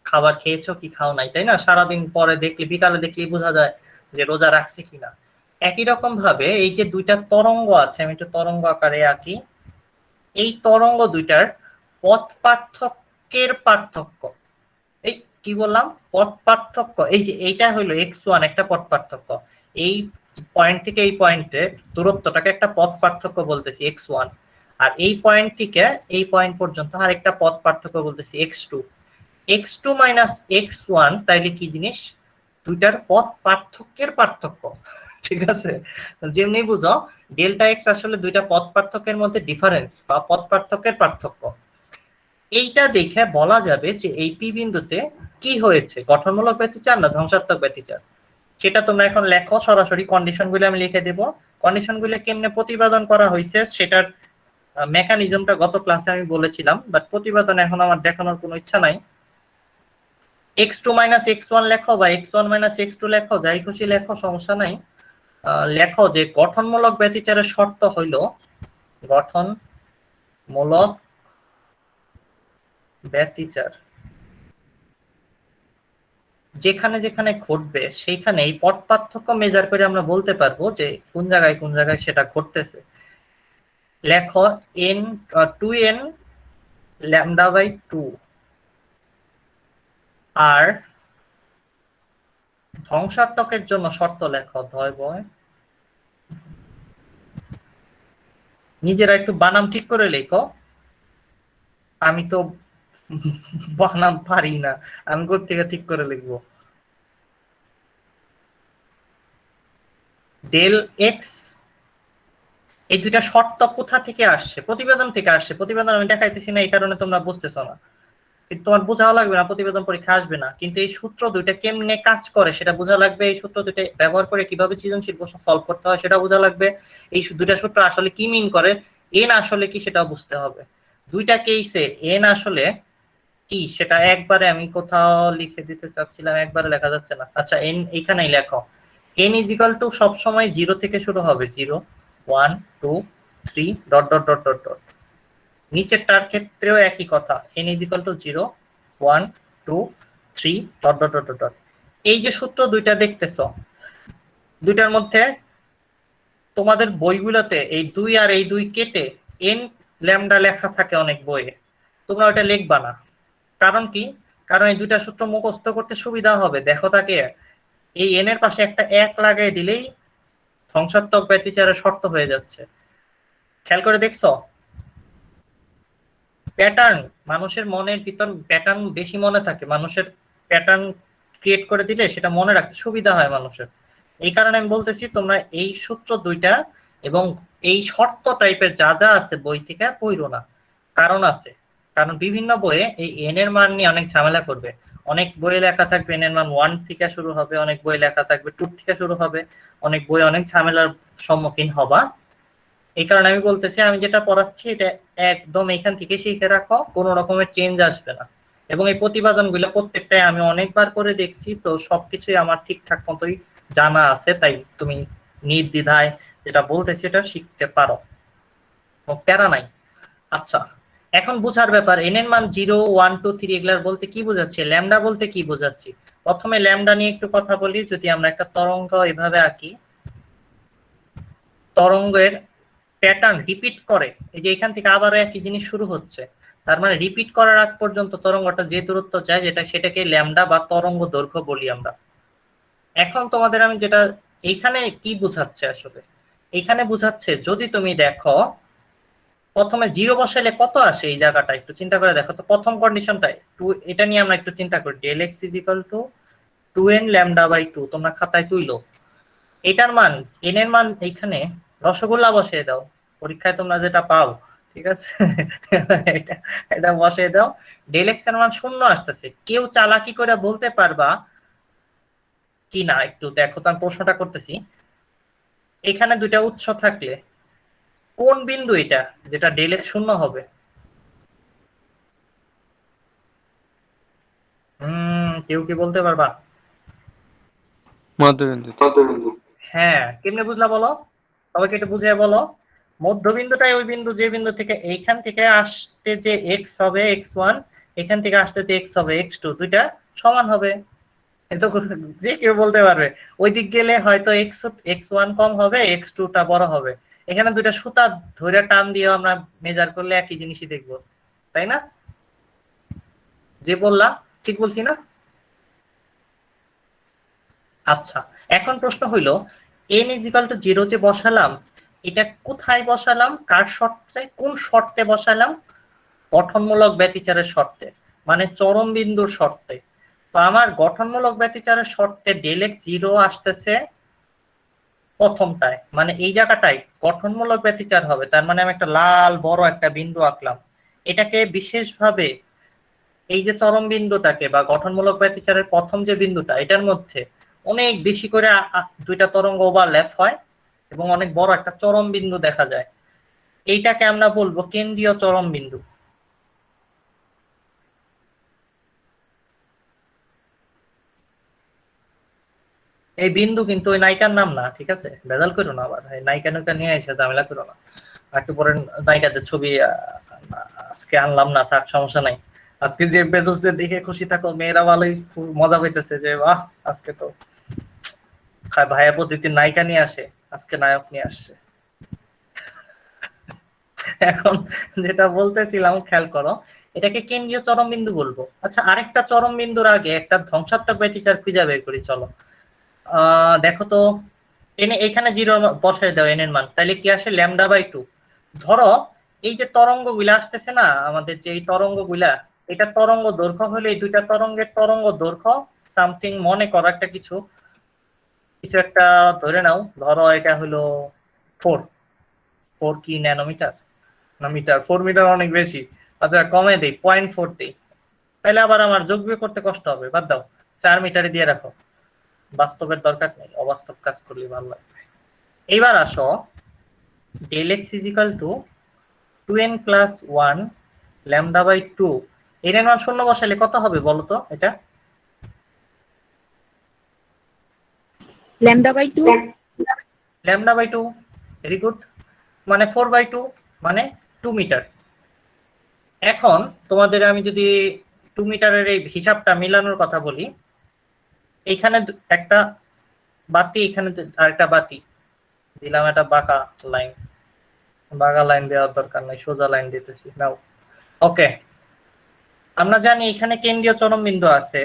খাবার খেয়েছো কি খাও নাই, তাই না? সারাদিন পরে দেখলে, বিকালে দেখলেই বোঝা যায় যে রোজা রাখছে কিনা। একই রকম ভাবে এই যে দুইটা তরঙ্গ আছে, আমি একটু তরঙ্গ আকারে আঁকি, এই তরঙ্গ দুইটার পথ পার্থক্যের পার্থক্য, এই কি বললাম, পথ পার্থক্য, এই যে এইটা হলো x1 একটা পথ পার্থক্য, এই পয়েন্ট থেকে এই পয়েন্টে দূরত্বটাকে একটা পথ পার্থক্য বলতেছি x1, আর এই পয়েন্ট থেকে এই পয়েন্ট পর্যন্ত আরেকটা পথ পার্থক্য বলতেছি x2। x2 মাইনাস x1 তাইলে কি জিনিস? দুইটার পথ পার্থক্যের পার্থক্য, ঠিক আছে? যেমনি বুঝো ডেল্টা এক্স আসলে দুইটা পথ পার্থক্যের মধ্যে ডিফারেন্স বা পথ পার্থক্যের পার্থক্য। এইটা দেখে বলা যাবে যে এই পি বিন্দুতে কি হয়েছে, গঠনমূলক ব্যতিচার না ধ্বংসাত্মক ব্যতিচার। সেটা তোমরা এখন লেখো, সরাসরি কন্ডিশনগুলো আমি লিখে দেব। কন্ডিশনগুলো কেমনে প্রতিপাদন করা হয়েছে সেটার মেকানিজমটা গত ক্লাসে আমি বলেছিলাম, বাট প্রতিপাদন এখন আমার দেখানোর কোনো ইচ্ছা নাই। x2 মাইনাস x1 লেখো বা x1 মাইনাস x2 লেখো, যাই খুশি লেখো, সমস্যা নাই। লেখো যে গঠনমূলক ব্যতিচারের শর্ত হইল, গঠনমূলক ব্যতিচার যেখানে যেখানে ঘটবে সেইখানে এই পথ পার্থক্য মেজার করে আমরা বলতে পারবো যে কোন জায়গায় সেটা ঘটতেছে। লেখো n 2n ল্যামডা বাই 2 আর ধ্বংসাত্মকের জন্য শর্ত লেখো ভয়। নিজেরা একটু বানাম ঠিক করে লেখো, আমি তো বানাম পারি না, আমি কোত্থেকে ঠিক করে লিখবো। ডেল এক্স, এই দুইটা শর্ত কোথা থেকে আসছে? প্রতিবেদন থেকে আসছে। প্রতিবেদন আমি দেখাইতেছি না এই কারণে তোমরা বুঝতেছো না, তোমার বোঝাও লাগবে না, প্রতিবেদন পরীক্ষা আসবে না, কিন্তু এই সূত্র দুইটা কেমনে কাজ করে সেটা বোঝা লাগবে। এই সূত্র দুইটা ব্যবহার করে কিভাবে সৃজনশীল প্রশ্ন সলভ করতে হয় সেটা বোঝা লাগবে। এই দুইটা সূত্র আসলে কি মিন করে, এন আসলে কি সেটা বুঝতে হবে। দুইটা কেসে এন আসলে কি সেটা একবারে আমি কোথাও লিখে দিতে চাচ্ছিলাম, একবারে লেখা যাচ্ছে না। আচ্ছা, এন এইখানেই লেখো। এন ইজ ইকুয়াল টু সবসময় 0 থেকে শুরু হবে, 0 1 2 3 dot dot dot dot dot. নিচেরটার ক্ষেত্রেও একই কথা, n is equal to 0 1 2 3 dot dot dot dot. এই যে সূত্র দুইটা দেখতেছো, দুইটার মধ্যে তোমাদের বইগুলোতে এই 2 আর এই 2 কেটে n ল্যামডা লেখা থাকে অনেক বইয়ে, তোমরা ওটা লিখবা না। কারণ কি? কারণ এই দুইটা সূত্র মুখস্থ করতে সুবিধা হবে। দেখো তাকে, এই n এর পাশে একটা 1 লাগাই দিলেই ধ্বংসাত্মক ব্যতিচারের শর্ত হয়ে যাচ্ছে। খেয়াল করে দেখছো? প্যাটার্ন, মানুষের মনের ভিতর প্যাটার্ন বেশি মনে থাকে, মানুষের প্যাটার্ন ক্রিয়েট করে দিলে সেটা মনে রাখতে সুবিধা হয় মানুষের। এই কারণে আমি বলতেছি তোমরা এই সূত্র দুইটা এবং এই শর্ত টাইপের যা যা আছে বই থেকে পড়ো না। কারণ আছে, কারণ বিভিন্ন বইয়ে এই এন এর মান নিয়ে অনেক ঝামেলা করবে। অনেক বইয়ে লেখা থাকবে এন এর মান 1 থেকে শুরু হবে, অনেক বই লেখা থাকবে 2 থেকে শুরু হবে, অনেক বই অনেক ঝামেলার সম্মুখীন হবা। এই কারণে আমি বলতেছি আমি যেটা পড়াচ্ছি এটা একদম এখান থেকে শিখে রাখো, কোনো রকমের চেঞ্জ আসবে না। এবং এই প্রতিপাদনগুলো প্রত্যেকটাই আমি অনেকবার করে দেখছি, তো সবকিছুই আমার ঠিকঠাক মতোই জানা আছে, তাই তুমি নির্দ্বিধায় যেটা বলতেছি এটা শিখতে পারো, প্যারা নাই। আচ্ছা, এখন বুঝার ব্যাপার, এন এর মান 0 1 2 3 এগুলার বলতে কি বোঝাচ্ছি, ল্যামডা বলতে কি বোঝাচ্ছি। প্রথমে ল্যামডা নিয়ে একটু কথা বলি। যদি আমরা একটা তরঙ্গ এভাবে আঁকি, তরঙ্গের প্যাটার্ন রিপিট করে, এই যে এখান থেকে আবার একই জিনিস শুরু হচ্ছে, তার মানে রিপিট করার আগ পর্যন্ত তরঙ্গটা যে দূরত্ব যায় সেটাকে ল্যামডা বা তরঙ্গ দৈর্ঘ্য বলি আমরা। এখন তোমাদের আমি যেটা এইখানে কি বুঝাচ্ছে, আসলে এইখানে বুঝাচ্ছে যদি তুমি দেখো প্রথমে 0 বসাইলে কত আসে এই জায়গাটা একটু চিন্তা করে দেখো তো। প্রথম কন্ডিশনটা এটা নিয়ে আমরা একটু চিন্তা করি, del x is equal to 2n lambda by 2, তোমরা খাতায় তুইলো। এটার মান, এন এর মান এইখানে রসগোল্লা বসিয়ে দাও, পরীক্ষায় তোমরা যেটা পাও, ঠিক আছে? এটা বসিয়ে দাও। ডেল এক্স এর মান 0 আসতেছে। কেউ চালাকি করে বলতে পারবা কি না একটু দেখো তো, আমি প্রশ্নটা করতেছি। এখানে দুইটা উৎস থাকলে কোন বিন্দু এটা যেটা ডেল এক্স 0 হবে? কেউ কি বলতে পারবা? মধ্যবিন্দু। হ্যাঁ, কেমনে বুঝলা বলো? সবাইকে একটু বুঝিয়ে বলো। মধ্যবিন্দুটাই ওই বিন্দু যে বিন্দু থেকে এইখান থেকে আসতে যে এক্স হবে x1, এখান থেকে আসতে যে এক্স হবে x2, দুইটা সমান হবে। এতো যে কেউ বলতে পারবে। ওই দিক গেলে হয়তো x1 কম হবে, x2 টা বড় হবে। এখানে দুইটা সুতা ধরে টান দিয়ে আমরা মেজার করলে একই জিনিসই দেখবো, তাই না? যে বললা ঠিক বলছি না? আচ্ছা, এখন প্রশ্ন হইলো n is equal to 0 যে বসালাম, এটা কোথায় বসালাম, কার শর্তে, কোন শর্তে বসালাম? গঠনমূলক ব্যতিচারের শর্তে। মানে চরম বিন্দুর শর্তে। তো আমার গঠনমূলক ব্যতিচারের শর্তে ডেল এক্স 0 আসতেছে প্রথমটায়, মানে এই জায়গাটায় গঠনমূলক ব্যতিচার হবে। তার মানে আমি একটা লাল বড় একটা বিন্দু আঁকলাম, এটাকে বিশেষভাবে এই যে চরম বিন্দুটাকে বা গঠনমূলক ব্যতিচারের প্রথম যে বিন্দুটা, এটার মধ্যে অনেক বেশি করে দুইটা তরঙ্গ ওভারল্যাপ হয় এবং অনেক বড় একটা চরম বিন্দু দেখা যায়। এইটাকে আমরা বলবো কেন্দ্রীয় চরম বিন্দু। এই বিন্দু কিন্তু ওই নায়িকার নাম না, ঠিক আছে? ভেজাল করো না, আবার নায়িকা নৌকা নিয়ে এসে ঝামেলা করো না। একটু পরে নায়িকাদের ছবি আজকে আনলাম না, থাক, সমস্যা নাই। আজকে যে বেজোসদের দেখে খুশি থাকো, মেয়েরা ভালোই খুব মজা পেতেছে যে বাহ, আজকে তো ভাইয়া প্রতিদিন নায়িকা নিয়ে আসে, আজকে নায়ক নিয়ে আসছে। এখন যেটা বলতেছিলাম খেয়াল করো, এটাকে কেন্দ্রীয় চরম বিন্দু বলবো। আচ্ছা, আরেকটা চরম বিন্দুর আগে একটা ধ্বংসাত্মক ব্যতিচার খুঁজে বের করি, চলো। দেখো তো, এখানে 0 বসায় দাও এন এর মান, তাহলে কি আসে λ/2। ধরো এই যে তরঙ্গ গুলা আসতেছে না, আমাদের যে এই তরঙ্গ গুলা, এটা তরঙ্গ দৈর্ঘ্য হলে এই দুইটা তরঙ্গের তরঙ্গ দৈর্ঘ্য সামথিং, মনে করো একটা কিছু কিছু একটা ধরে নাও, ধরো এটা হলো 4 কি ন্যানোমিটার না মিটার, 4 মিটার অনেক বেশি। আচ্ছা কমে দেই, 0.4 দেই, তাহলে আবার আমার যোগ বিয়োগ করতে কষ্ট হবে, বাদ দাও, 4 মিটারে দিয়ে রাখো, বাস্তবের দরকার নেই, অবাস্তব কাজ করলে ভালো লাগবে। এইবার আসো, del x is equal to 2n plus 1 λ/2, এর মান শূন্য বসালে কত হবে বলো তো? এটা λ/2 λ/2, ভেরি গুড, মানে 4/2, মানে 2 মিটার। এখন তোমাদের আমি যদি 2 মিটারের এই হিসাবটা মিলানোর কথা বলি, এইখানে একটা বাতি, এখানে আরেকটা বাতি দিলাম, একটা বাঁকা লাইন, বাঁকা লাইন দেওয়ার দরকার নাই, সোজা লাইন দিতেছি নাও। ওকে, আমরা জানি এখানে কেন্দ্রীয় চরম বিন্দু আছে।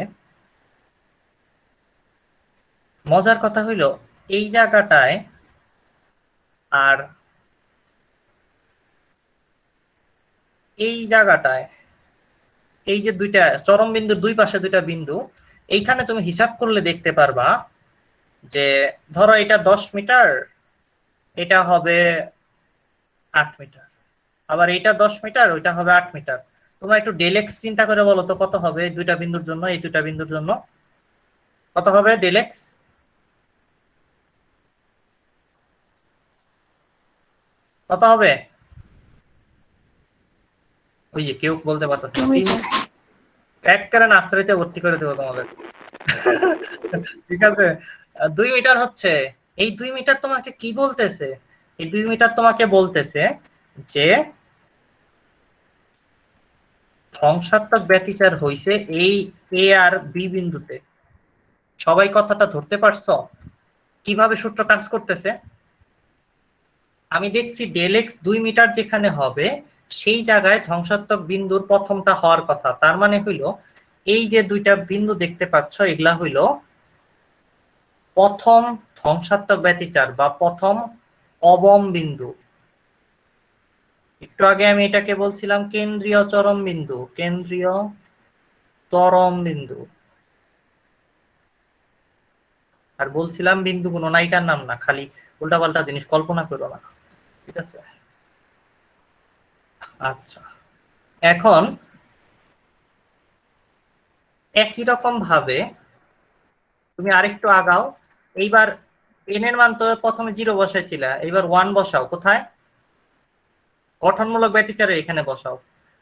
মজার কথা হইলো এই জায়গাটায় আর এই জায়গাটায়, এই যে দুইটা চরম বিন্দুর দুই পাশে দুইটা বিন্দু, এইখানে তুমি হিসাব করলে দেখতে পারবা যে ধরো এটা 10 মিটার, এটা হবে 8 মিটার, আবার এটা 10 মিটার, ওইটা হবে 8 মিটার। তোমরা একটু ডেল এক্স চিন্তা করে বলো তো কত হবে দুইটা বিন্দুর জন্য, এই দুইটা বিন্দুর জন্য কত হবে ডেল এক্স? কত হবে? ওই যে কেউ বলতে পারতো না, এক করে নার্সারিতে ভর্তি করে দেবো তোমাদের। ঠিক আছে, 2 মিটার হচ্ছে। এই 2 মিটার তোমাকে কি বলতেছে? এই 2 মিটার তোমাকে বলতেছে যে ধ্বংসাত্মক ব্যতিচার হইছে এই এ আর বি বিন্দুতে। সবাই কথাটা ধরতে পারছো কিভাবে সূত্র কাজ করতেছে? আমি দেখছি ডেল এক্স 2 মিটার যেখানে হবে সেই জায়গায় ধ্বংসাত্মক বিন্দুর প্রথমটা হওয়ার কথা। তার মানে হইলো এই যে দুইটা বিন্দু দেখতে পাচ্ছ, এগুলা হইলো প্রথম ধ্বংসাত্মক ব্যতিচার বা প্রথম অবম বিন্দু। একটু আগে আমি এটাকে বলছিলাম কেন্দ্রীয় চরম বিন্দু, কেন্দ্রীয় চরম বিন্দু। আর বলছিলাম বিন্দু কোনো নায়িকার নাম না, খালি উল্টাপাল্টা জিনিস কল্পনা করো না, ঠিক আছে? আচ্ছা, এখন একই রকম ভাবে তুমি আরেকটু আগাও। এইবার এন এর মান তো প্রথমে 0 বসাইছিলা, এইবার 1 বসাও। কোথায়? গঠনমূলক ব্যতিচারে এখানে বসাও।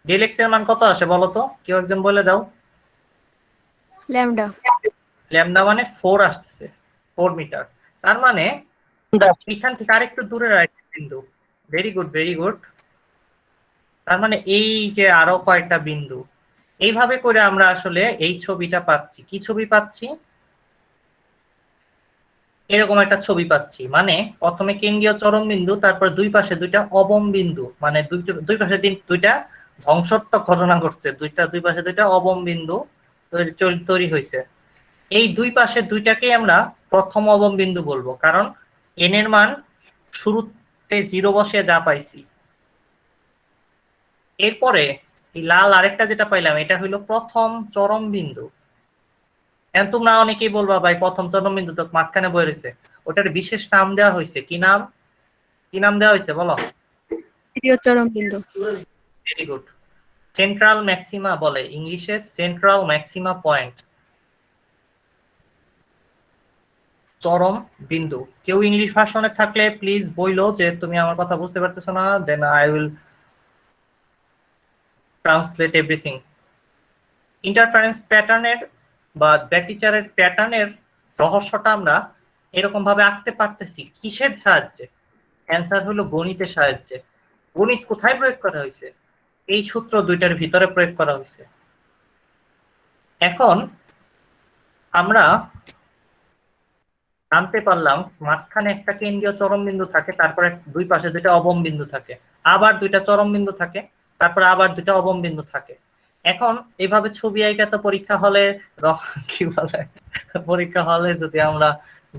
ডেল এক্স এর মান কত আসে বলো তো, কেউ একজন বলে দাও। ল্যামডা ল্যামডা মানে 4 আসতেছে, 4 মিটার। তার মানে এখান থেকে আরেকটু দূরের আরেকটা বিন্দু। Very good, very good. তার মানে এই যে আরো কয়েকটা বিন্দু, এইভাবে করে আমরা আসলে এই ছবিটা পাচ্ছি। কি ছবি পাচ্ছি? এরকম একটা ছবি পাচ্ছি, মানে প্রথমে কেন্দ্রীয় চরম বিন্দু, তারপর দুই পাশে দুইটা অবম বিন্দু, মানে দুই পাশে দুইটা ধ্বংসাত্মক ঘটনা ঘটছে, দুই পাশে দুইটা অবম বিন্দু তৈরি হয়েছে। এই দুই পাশে দুইটাকেই আমরা প্রথম অবম বিন্দু বলবো, কারণ এন এর মান শুরুতে 0 বসে যা পাইছি। এরপরে এই লাল আরেকটা যেটা পাইলাম এটা হইলো প্রথম চরম বিন্দু। এখন তোমরা অনেকেই বলবা ভাই প্রথম চরম বিন্দু তো মাঝখানে বয়ে রয়েছে, ওটার বিশেষ নাম দেওয়া হয়েছে, কি নাম, কি নাম দেওয়া হয়েছে বলো? তৃতীয় চরম বিন্দু। Very good. সেন্ট্রাল ম্যাক্সিমা বলে ইংলিশে, সেন্ট্রাল ম্যাক্সিমা পয়েন্ট, চরম বিন্দু। কেউ ইংলিশ ভার্সনে থাকলে প্লিজ বইলো যে তুমি আমার কথা বুঝতে পারতেছো না, then I will translate everything. Interference প্যাটার্নের বা ব্যতিচারের প্যাটার্নের রহস্যটা আমরা এরকম ভাবে আঁকতে পারতেছি কিসের সাহায্যে? অ্যান্সার হলো গণিতের সাহায্যে। গণিত কোথায় প্রয়োগ করা হয়েছে? এই সূত্র দুইটার ভিতরে প্রয়োগ করা হয়েছে। এখন আমরা জানতে পারলাম মাঝখানে একটা কেন্দ্রীয় চরম বিন্দু থাকে, তারপরে দুই পাশে দুইটা অবম বিন্দু থাকে, আবার দুইটা চরম বিন্দু থাকে, তারপরে আবার দুইটা অবম বিন্দু থাকে। এখন এইভাবে ছবি আঁকা তো পরীক্ষা হলে কি বলে, পরীক্ষা হলে যদি আমরা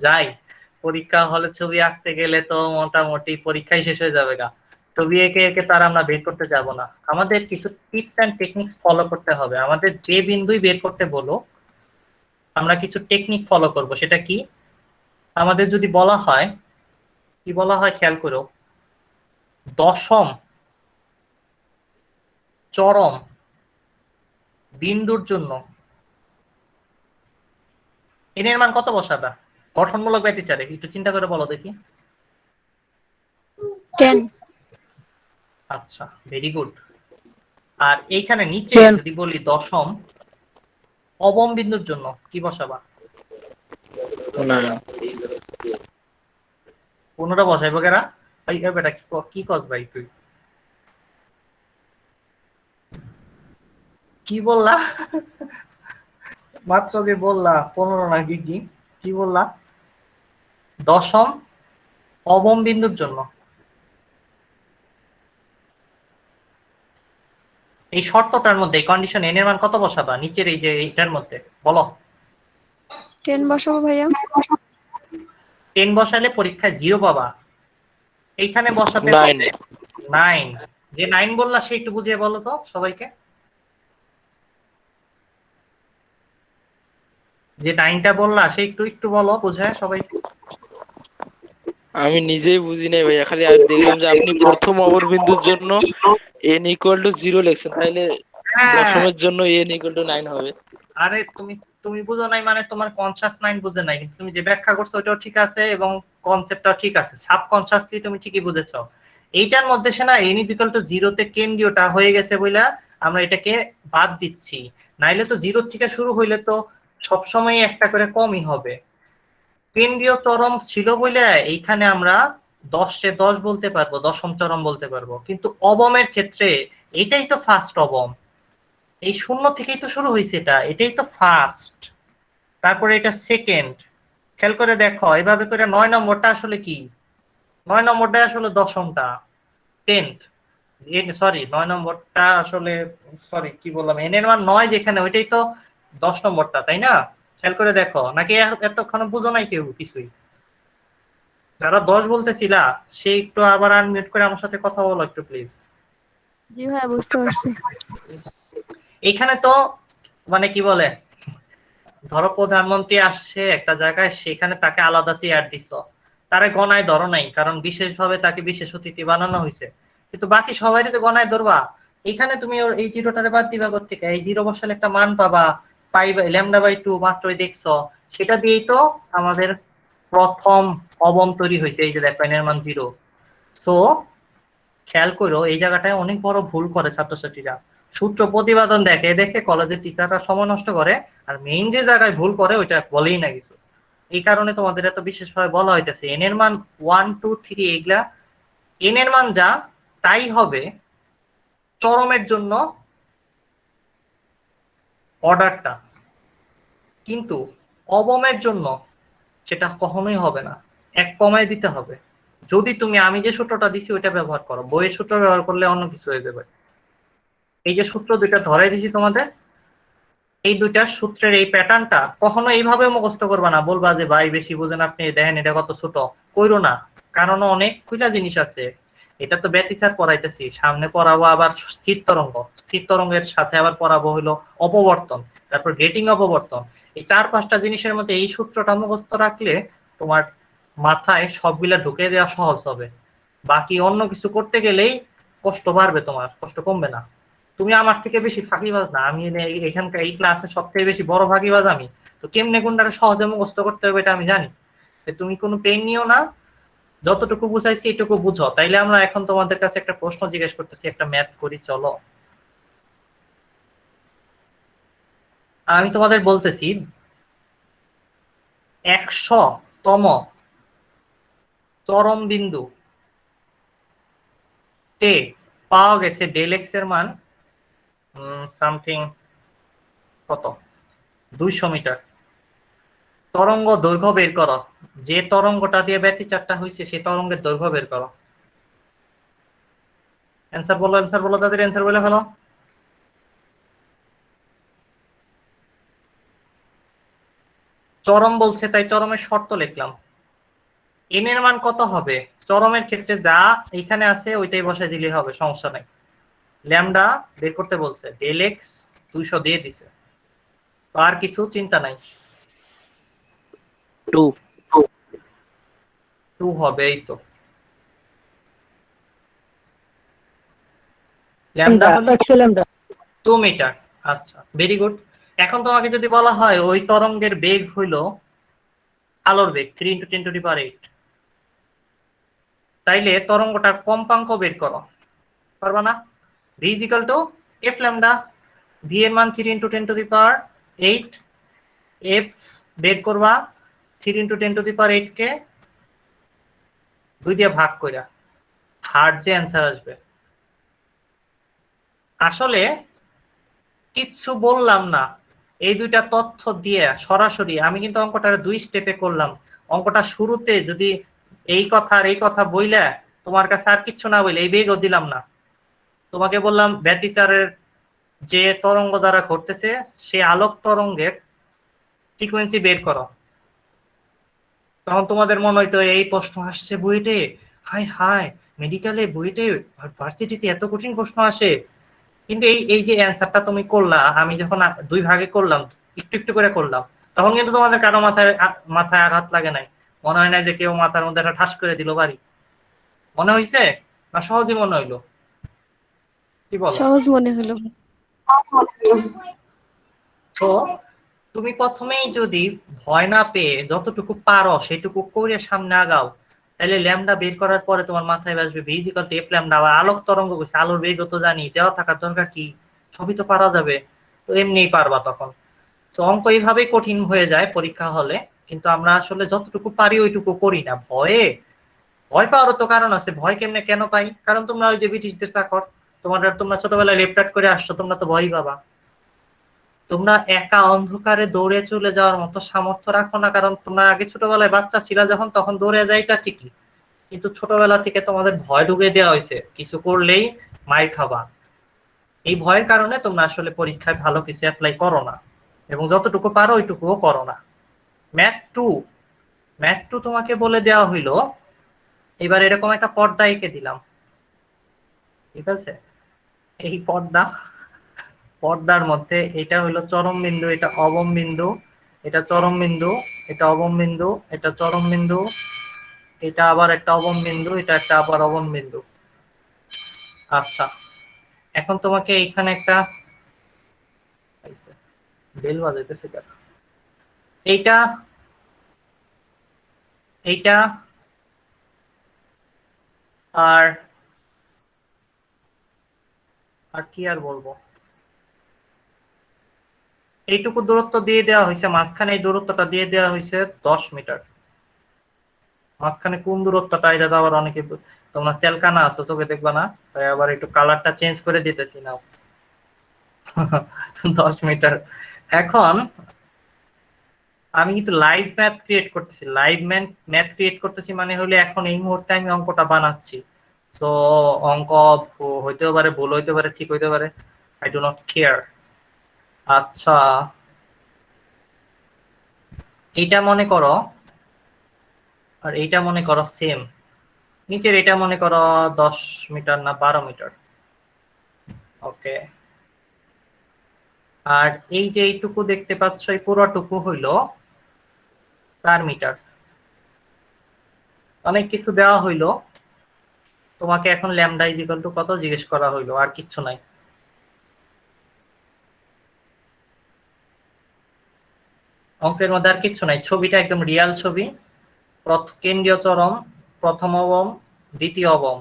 যাই, পরীক্ষা হলে ছবি আঁকতে গেলে তো মোটামুটি পরীক্ষাই শেষ হয়ে যাবে গা। ছবি এঁকে এঁকে তার আমরা বের করতে যাব না, আমাদের কিছু টিপস এন্ড টেকনিক্স ফলো করতে হবে। আমাদের যে বিন্দুই বের করতে বলো আমরা কিছু টেকনিক ফলো করব। সেটা কি? আমাদের যদি বলা হয়, কি বলা হয় খেয়াল করো, দশম চরম বিন্দুর জন্য এন এর মান কত বসাবা গঠনমূলক ব্যতিচারে? একটু চিন্তা করে বলো দেখি। 10। আচ্ছা, ভেরি গুড। আর এইখানে নিচে 10 যদি বলি দশম অবম বিন্দুর জন্য কি বসাবা? 15 বসাইবো কেরা? ভাই এ বেটা কি কস ভাই, তুই কি বললা? মাত্র যে বললা 15 নাকি কি কি বললা? দশম অবম বিন্দুর জন্য এই শর্তটার মধ্যে কন্ডিশন এন এর মান কত বসাবা নিচের এই যে এইটার মধ্যে বলো? 10 বসাবো ভাইয়া। 10 বসালে পরীক্ষায় 0 পাবা। এইখানে বসাতে 9 9। যে 9 বললা সে একটু বুঝিয়ে বলো তো সবাইকে, যে 9টা বললা সে একটু একটু বলো বুঝায় সবাইকে। আমি নিজেই বুঝি নাই ভাইয়া, খালি আর দেখলাম যে আপনি প্রথম অবরবিন্দুর জন্য n = 0 লিখছেন, তাইলে হ্যাঁ, দশমের জন্য n = 9 হবে। আরে তুমি তুমি বুঝো নাই মানে তোমার কনসাস মাইন্ড বুঝে নাই, কিন্তু তুমি যে ব্যাখ্যা করছো ওটাও ঠিক আছে এবং কনসেপ্টটাও ঠিক আছে, সাবকনসাসলি তুমি ঠিকই বুঝেছো। এইটার মধ্যে সে না n = 0 তে কেন্দ্রীয়টা হয়ে গেছে বইলা আমরা এটাকে বাদ দিচ্ছি, নাইলে তো 0 থেকে শুরু হইলে তো সবসময় একটা করে কমই হবে। কেন্দ্রীয় চরম ছিল বলে এইখানে আমরা 10-এ 10 বলতে পারবো, দশম চরম বলতে পারবো, কিন্তু অবমের ক্ষেত্রে এটাই তো ফার্স্ট অবম, এই শূন্য থেকেই তো শুরু হয়েছে, এটাই তো ফার্স্ট, তারপরে এটা সেকেন্ড। খেয়াল করে দেখো এভাবে করে 9 নম্বরটা আসলে কি? 9 নম্বরটা আসলে দশমটা, 10th। সরি 9 নম্বরটা আসলে, সরি কি বললাম, এন এর মান 9 যেখানে ওইটাই তো 10 নম্বরটা, তাই না? খেয়াল করে দেখো, নাকি এতক্ষণ বুঝো নাই কেউ কিছুই? যারা 10 বলতেছিলা সে একটু আবার আনমিউট করে আমার সাথে কথা বলো একটু প্লিজ। জি ভাইয়া বুঝতে পারছি। এখানে তো মানে কি বলে, ধরো প্রধানমন্ত্রী আসছে একটা জায়গায়, সেখানে তাকে আলাদা চেয়ার দিছ, তারে গণায় ধরো নাই, কারণ বিশেষভাবে তাকে বিশেষ অতিথি বানানো হয়েছে, কিন্তু বাকি সবাই তো গণায় ধরবা। এখানে তুমি ওর এই জিরোটারে বাদ দিবা থেকে, এই 0 বসালে একটা মান পাবা, λ/2 মাত্রই দেখছো, সেটা দিয়েই তো আমাদের প্রথম অবম তৈরি হয়েছে। এই যে দেখো n এর মান 0। সো খেয়াল করো এই জায়গাটায় অনেক বড় ভুল করে ছাত্রছাত্রীরা, সূত্র প্রতিপাদন দেখে দেখে কলেজের টিচাররা সময় নষ্ট করে, আর মেইন যে জায়গায় ভুল করে ওইটা বলেই না কিছু। এই কারণে তোমাদের এত বিশেষভাবে বলা হইতেছে এন এর মান 1 2 3 এগুলা এন এর মান যা তাই হবে চরমের জন্য অর্ডারটা, কিন্তু অবমের জন্য সেটা কখনোই হবে না, এক কমায় দিতে হবে। যদি তুমি আমি যে সূত্রটা দিছি ওইটা ব্যবহার করো, বইয়ের সূত্র ব্যবহার করলে অন্য কিছু হয়ে যাবে। এই যে সূত্র দুইটা ধরাই দিছি তোমাদের, এই দুইটা সূত্রের এই প্যাটার্নটা কখনো এইভাবে মুখস্থ করবা না, বলবা যে ভাই বেশি বুঝেন আপনি, দেখেন এটা কত ছোট, কইরো না, কারণ অনেক খুলা জিনিস আছে। এটা তো ব্যতিচার পড়াইতেছি, সামনে পড়াবো আবার স্থির তরঙ্গের সাথে আবার পড়াবো হলো অপবর্তন, তারপর গ্রেটিং অপবর্তন। এই 4-5টা জিনিসের মধ্যে এই সূত্রটা মুখস্থ রাখলে তোমার মাথায় সবগুলা ঢুকে দেওয়া সহজ হবে। বাকি অন্য কিছু করতে গেলেই কষ্ট বাড়বে, তোমার কষ্ট কমবে না। তুমি আমার থেকে বেশি ফাঁকিবাজ না, আমি এখানকার এই ক্লাসে সবথেকে বেশি বড় ফাঁকিবাজ আমি। তো কেমনে কোনটা সহজে মুখস্থ করতে হবে এটা আমি জানি। তুমি কোনো পেন নিও না, যতটুকু বুঝাইছি এটুকু বুঝো। তাইলে আমরা এখন তোমাদের কাছে একটা প্রশ্ন জিজ্ঞেস করতেছি, একটা ম্যাথ করি চলো। আমি তোমাদের বলতেছি 100তম চরম বিন্দু তে পাওয়া গেছে ডেল এক্স এর মান সামথিং কত 200 মিটার। তরঙ্গ দৈর্ঘ্য বের করো, যে তরঙ্গটা দিয়ে ব্যতিচারটা হয়েছে সেই তরঙ্গের দৈর্ঘ্য বের করো। অ্যান্সার বলো তাদের অ্যান্সার বলে ফেলো। চরম বলছে তাই চরমের শর্ত লিখলাম। এন এর মান কত হবে? চরমের ক্ষেত্রে যা এখানে আছে ওইটাই বসে দিলে হবে, সমস্যা নাই। ল্যামডা বের করতে বলছে, ডেল এক্স 200 দিয়ে দিছে, তো আর কিছু চিন্তা নাই। 2 হবে, এই তো। Lambda 2 metre. আচ্ছা, ভেরি গুড। এখন তোমাকে যদি বলা হয় ওই তরঙ্গের বেগ হইল আলোর বেগ 3 × 10⁸, তাইলে তরঙ্গটার কম্পাঙ্ক বের করো, পারবা না? v = f ল্যামডা, v এর মান 3 × 10⁸, f বের করবা 3 × 10⁸ কে 2 দিয়ে ভাগ কইরা, হার্টজে অ্যান্সার আসবে। আসলে কিচ্ছু বললাম না, এই দুইটা তথ্য দিয়ে সরাসরি আমি কিন্তু অঙ্কটা 2 স্টেপে করলাম। অঙ্কটা শুরুতে যদি এই কথা আর এই কথা বইলা তোমার কাছে আর কিচ্ছু না বইলে, এই বেগও দিলাম না, তোমাকে বললাম ব্যতিচারের যে তরঙ্গ দ্বারা ঘটতেছে সে আলোক তরঙ্গের ফ্রিকোয়েন্সি বের করো, তখন তোমাদের মনে হইতো এই প্রশ্ন আসছে বুয়েটে, হাই হাই মেডিকেলে বুয়েটে ভার্সিটিতে এত কঠিন প্রশ্ন আসে। কিন্তু এই যে অ্যান্সারটা তুমি করলা, আমি যখন 2 ভাগে করলাম, একটু একটু করে করলাম, তখন কিন্তু তোমাদের কারো মাথায় আঘাত লাগে নাই, মনে হয় না যে কেউ মাথার মধ্যে একটা ঠাস করে দিল বাড়ি। মনে হইছে না সহজই মনে হইলো? কি বলো? সহজ মনে হলো। তো তুমি প্রথমেই যদি ভয় না পেয়ে যতটুকু পারো সেটুকু করে সামনে আগাও, তাহলে ল্যামডা বের করার পরে তোমার মাথায় আসবে v = f ল্যামডা। আবার আলোক তরঙ্গ কইছে, আলোর বেগ তো জানি, দেওয়া থাকার দরকার কি, সবই তো পারা যাবে, তো এমনিই পারবা তখন। তো অঙ্ক এইভাবেই কঠিন হয়ে যায় পরীক্ষা হলে, কিন্তু আমরা আসলে যতটুকু পারি ওইটুকু করি না। ভয় পাওয়ারও তো কারণ আছে। ভয় কেন পাই? কারণ তোমরা ওই যে ব্রিটিশদের চাকর, তোমরা ছোটবেলায় লেফট করে আসছো, তোমরা তো ভয়ই পাবা। তোমরা একা অন্ধকারে দৌড়ে চলে যাওয়ার মতো সামর্থ্য রাখো না, কারণ তোমরা আগে ছোটবেলায় বাচ্চা ছিলা যখন, তখন দৌড়ে যাইতা ঠিকই, কিন্তু ছোটবেলা থেকে তোমাদের ভয় ঢুকে দেওয়া হয়েছে, কিছু করলেই মাইর খাবা। এই ভয়ের কারণে তোমরা আসলে পরীক্ষায় ভালো কিছু অ্যাপ্লাই করো না, এবং যতটুকু পারো ওইটুকুও করো না। ম্যাথ টু তোমাকে বলে দেওয়া হইলো, এবার এরকম একটা পর্দা এঁকে দিলাম, ঠিক আছে? এই পর্দার মধ্যে এটা হলো চরম বিন্দু, এটা অবম বিন্দু, এটা চরম বিন্দু, এটা অবম বিন্দু, এটা চরম বিন্দু, এটা আবার একটা অবম বিন্দু, এটা একটা আবার অবম বিন্দু। আচ্ছা, এখন তোমাকে এইখানে একটা বেল বাজাইতেছে কেন? এইটা এইটা আর কি আর বলবো, এইটুকু দূরত্ব দিয়ে দেওয়া হয়েছে, মাঝখানে এই দূরত্বটা দিয়ে দেওয়া হয়েছে 10 মিটার। মাঝখানে কোন দূরত্বটা, এটা তো আবার অনেকে, তোমরা তেলকানা আছো চোখে দেখবা না, তাই আবার একটু কালারটা চেঞ্জ করে দিতেছি না। 10 মিটার। এখন আমি কিন্তু লাইভ ম্যাথ ক্রিয়েট করতেছি, মানে হলে এখন এই মুহূর্তে আমি অঙ্কটা বানাচ্ছি। তো অঙ্ক হইতেও পারে, ভুল হইতে পারে, ঠিক হইতে পারে, আই ডু নট কেয়ার। আচ্ছা, এইটা মনে করো আর এইটা মনে করো সেম, নিচের এটা মনে করো 10 মিটার না 12 মিটার। ওকে, আর এই যে এইটুকু দেখতে পাচ্ছ এই পুরোটুকু হইল 4 মিটার। অনেক কিছু দেওয়া হইলো, তোমাকে এখন ল্যামডা ইজ ইকুয়াল টু কত জিজ্ঞেস করা হইলো, আর কিচ্ছু নাই। অঙ্কের মধ্যে আর কিচ্ছু নাই, ছবিটা একদম রিয়াল ছবি। কেন্দ্রীয় চরম, প্রথম অবম, দ্বিতীয় অবম।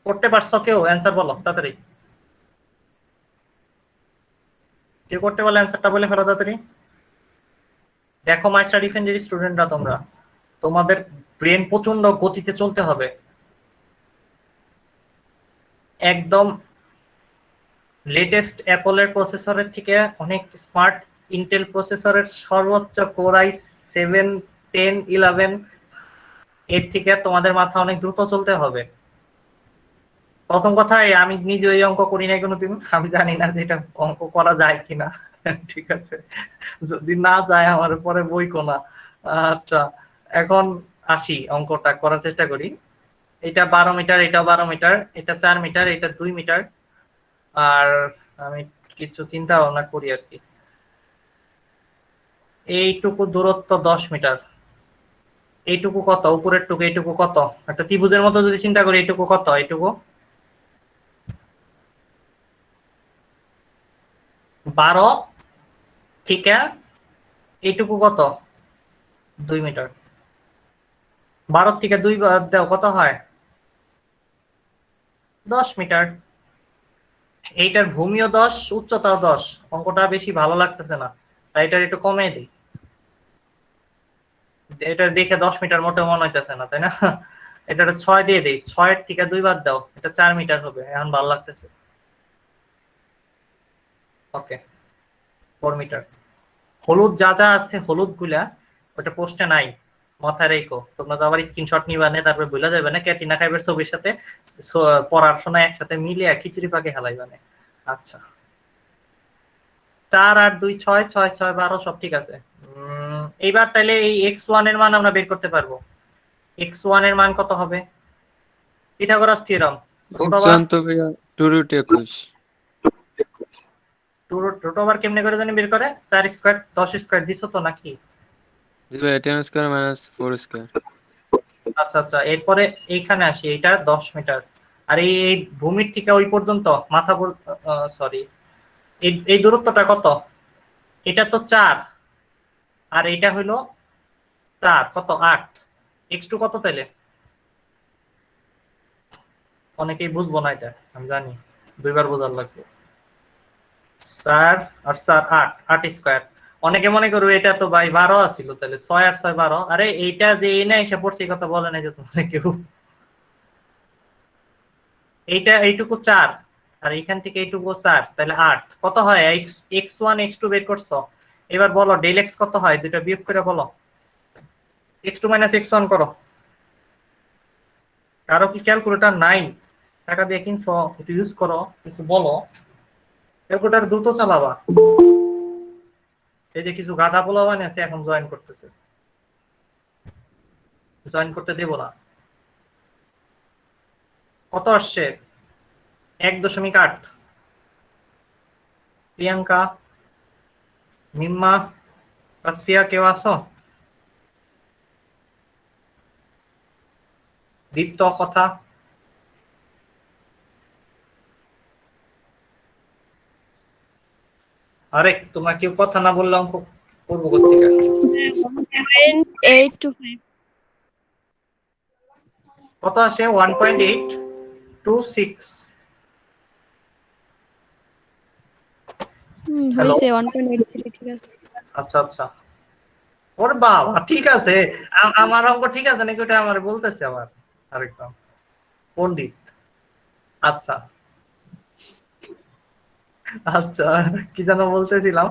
করতে পারছো কেউ? অ্যান্সার বলো তাড়াতাড়ি, কেউ করতে পারলে অ্যান্সারটা বলে ফেলো তাড়াতাড়ি। দেখো মাই স্টাডি ফ্রেন্ডের স্টুডেন্টরা, তোমরা তোমাদের ব্রেন প্রচন্ড গতিতে চলতে হবে, একদম লেটেস্ট অ্যাপলের প্রসেসরের থেকে অনেক স্মার্ট ইন্টেল প্রসেসরের সর্বোচ্চ কোর i7 10 11 এর থেকে তোমাদের মাথা অনেক দ্রুত চলতে হবে। প্রথম কথা, আমি নিজে ওই অঙ্ক করি নাই কোনোদিন, আমি জানি না যে এটা অঙ্ক করা যায় কিনা। ঠিক আছে, যদি না যায় আমার পরে বই কোনা। আচ্ছা, এখন আসি, অঙ্কটা করার চেষ্টা করি। এটা 12 মিটার, এটাও 12 মিটার, এটা 4 মিটার, এটা 2 মিটার। আর আমি কিছু চিন্তা ভাবনা করি আর কি। এইটুকু দূরত্ব 10 মিটার, এইটুকু কত? উপরের টুকু এইটুকু কত? একটা ত্রিভুজের মতো যদি চিন্তা করি, এইটুকু কত? এইটুকু 12, ঠিক আছে। এইটুকু কত? 2 মিটার। 12 থেকে 2 বাদ দাও, কত হয়? 10 মিটার। এইটার ভূমিও 10, উচ্চতাও 10। অঙ্কটা বেশি ভালো লাগতেছে না, তাই এটার একটু কমে দিই। এটা দেখে 10 মিটার মোটেও মনে হইতেছে না, তাই না? এটা 6 দিয়ে দিই, 6 এর থেকে 2 বাদ দাও, এটা 4 মিটার হবে। এখন ভালো লাগতেছে। ওকে, 4 মিটার। হলুদ যা যা আছে, হলুদ গুলা ওটা পোস্টে নাই, মাথায় রেখো। তোমরা তো আবার স্ক্রিনশট নিবা না, তারপরে ভুলে যাবে না ক্যাটিনা কাইফের ছবির সাথে পড়াশোনা একসাথে মিলিয়ে খিচুড়ি পাকে হেলাইবা না। আচ্ছা, 4 আর 2 6, 6 6 12, সব ঠিক আছে। এইবার তাহলে এই x1 এর মান আমরা বের করতে পারবো। x1 এর মান কত হবে? পিথাগোরাস থিওরেম, x1 তো ভাইয়া 2√21। রুট ওভার কেমনে করে জানি বের করে? 4 স্কয়ার 10 স্কয়ার দিছো তো নাকি? 0 4 স্কয়ার। আচ্ছা আচ্ছা, এরপরে এইখানে আসি, এইটা 10 মিটার। আর এই ভূমির থেকে ওই পর্যন্ত মাথা, সরি, এই দূরত্বটা কত? এটা তো 4, আর এইটা হইলো 4, কত? 8। x2 কত তাইলে? অনেকেই বুঝবো না এটা, আমি জানি, দুইবার বোঝার লাগবে। 4 আর 4 8, 8 স্কয়ার। অনেকে মনে করবে এটা তো ভাই 12 আছিল, তাহলে 6 আর 6 12। আরে এইটা যে এনে এসে পড়ছে, এই কথা বলে নাই যে তোমরা কেউ। এইটা এইটুকু 4, আর এইখান থেকে এইটুকু 4, তাহলে 8। কত হয়? x1 x2 বের করছো, এবার বলো ডেল x কত হয়, দুটো বিয়োগ করে বলো। x2 x1 করো। কারো কি ক্যালকুলেটর নাই? টাকা দিয়ে কিনছো, একটু ইউজ করো, কিছু বলো। ক্যালকুলেটর দ্রুত চালাবা। এই যে কিছু গাধা পোলাবান আছে এখন জয়েন করতেছে, জয়েন করতে দেব না। কত আসছে? 1.8। প্রিয়াঙ্কা, মিম্মা, তাসফিয়া, কেউ আছো? দীপ্ত, কথা? আরে তোমরা কেউ কথা না বললে অঙ্ক করবো কোথেকে? 1.825। কত আসে? 1.826। হ্যালো, হয়েছে 1.83, ঠিক আছে। আচ্ছা আচ্ছা। ওর বাবা, ঠিক আছে। আমার অঙ্ক ঠিক আছে নাকি ওটা আমার বলতেছে আবার আরেকজন পণ্ডিত। আচ্ছা আচ্ছা, কি যেন বলতেছিলাম,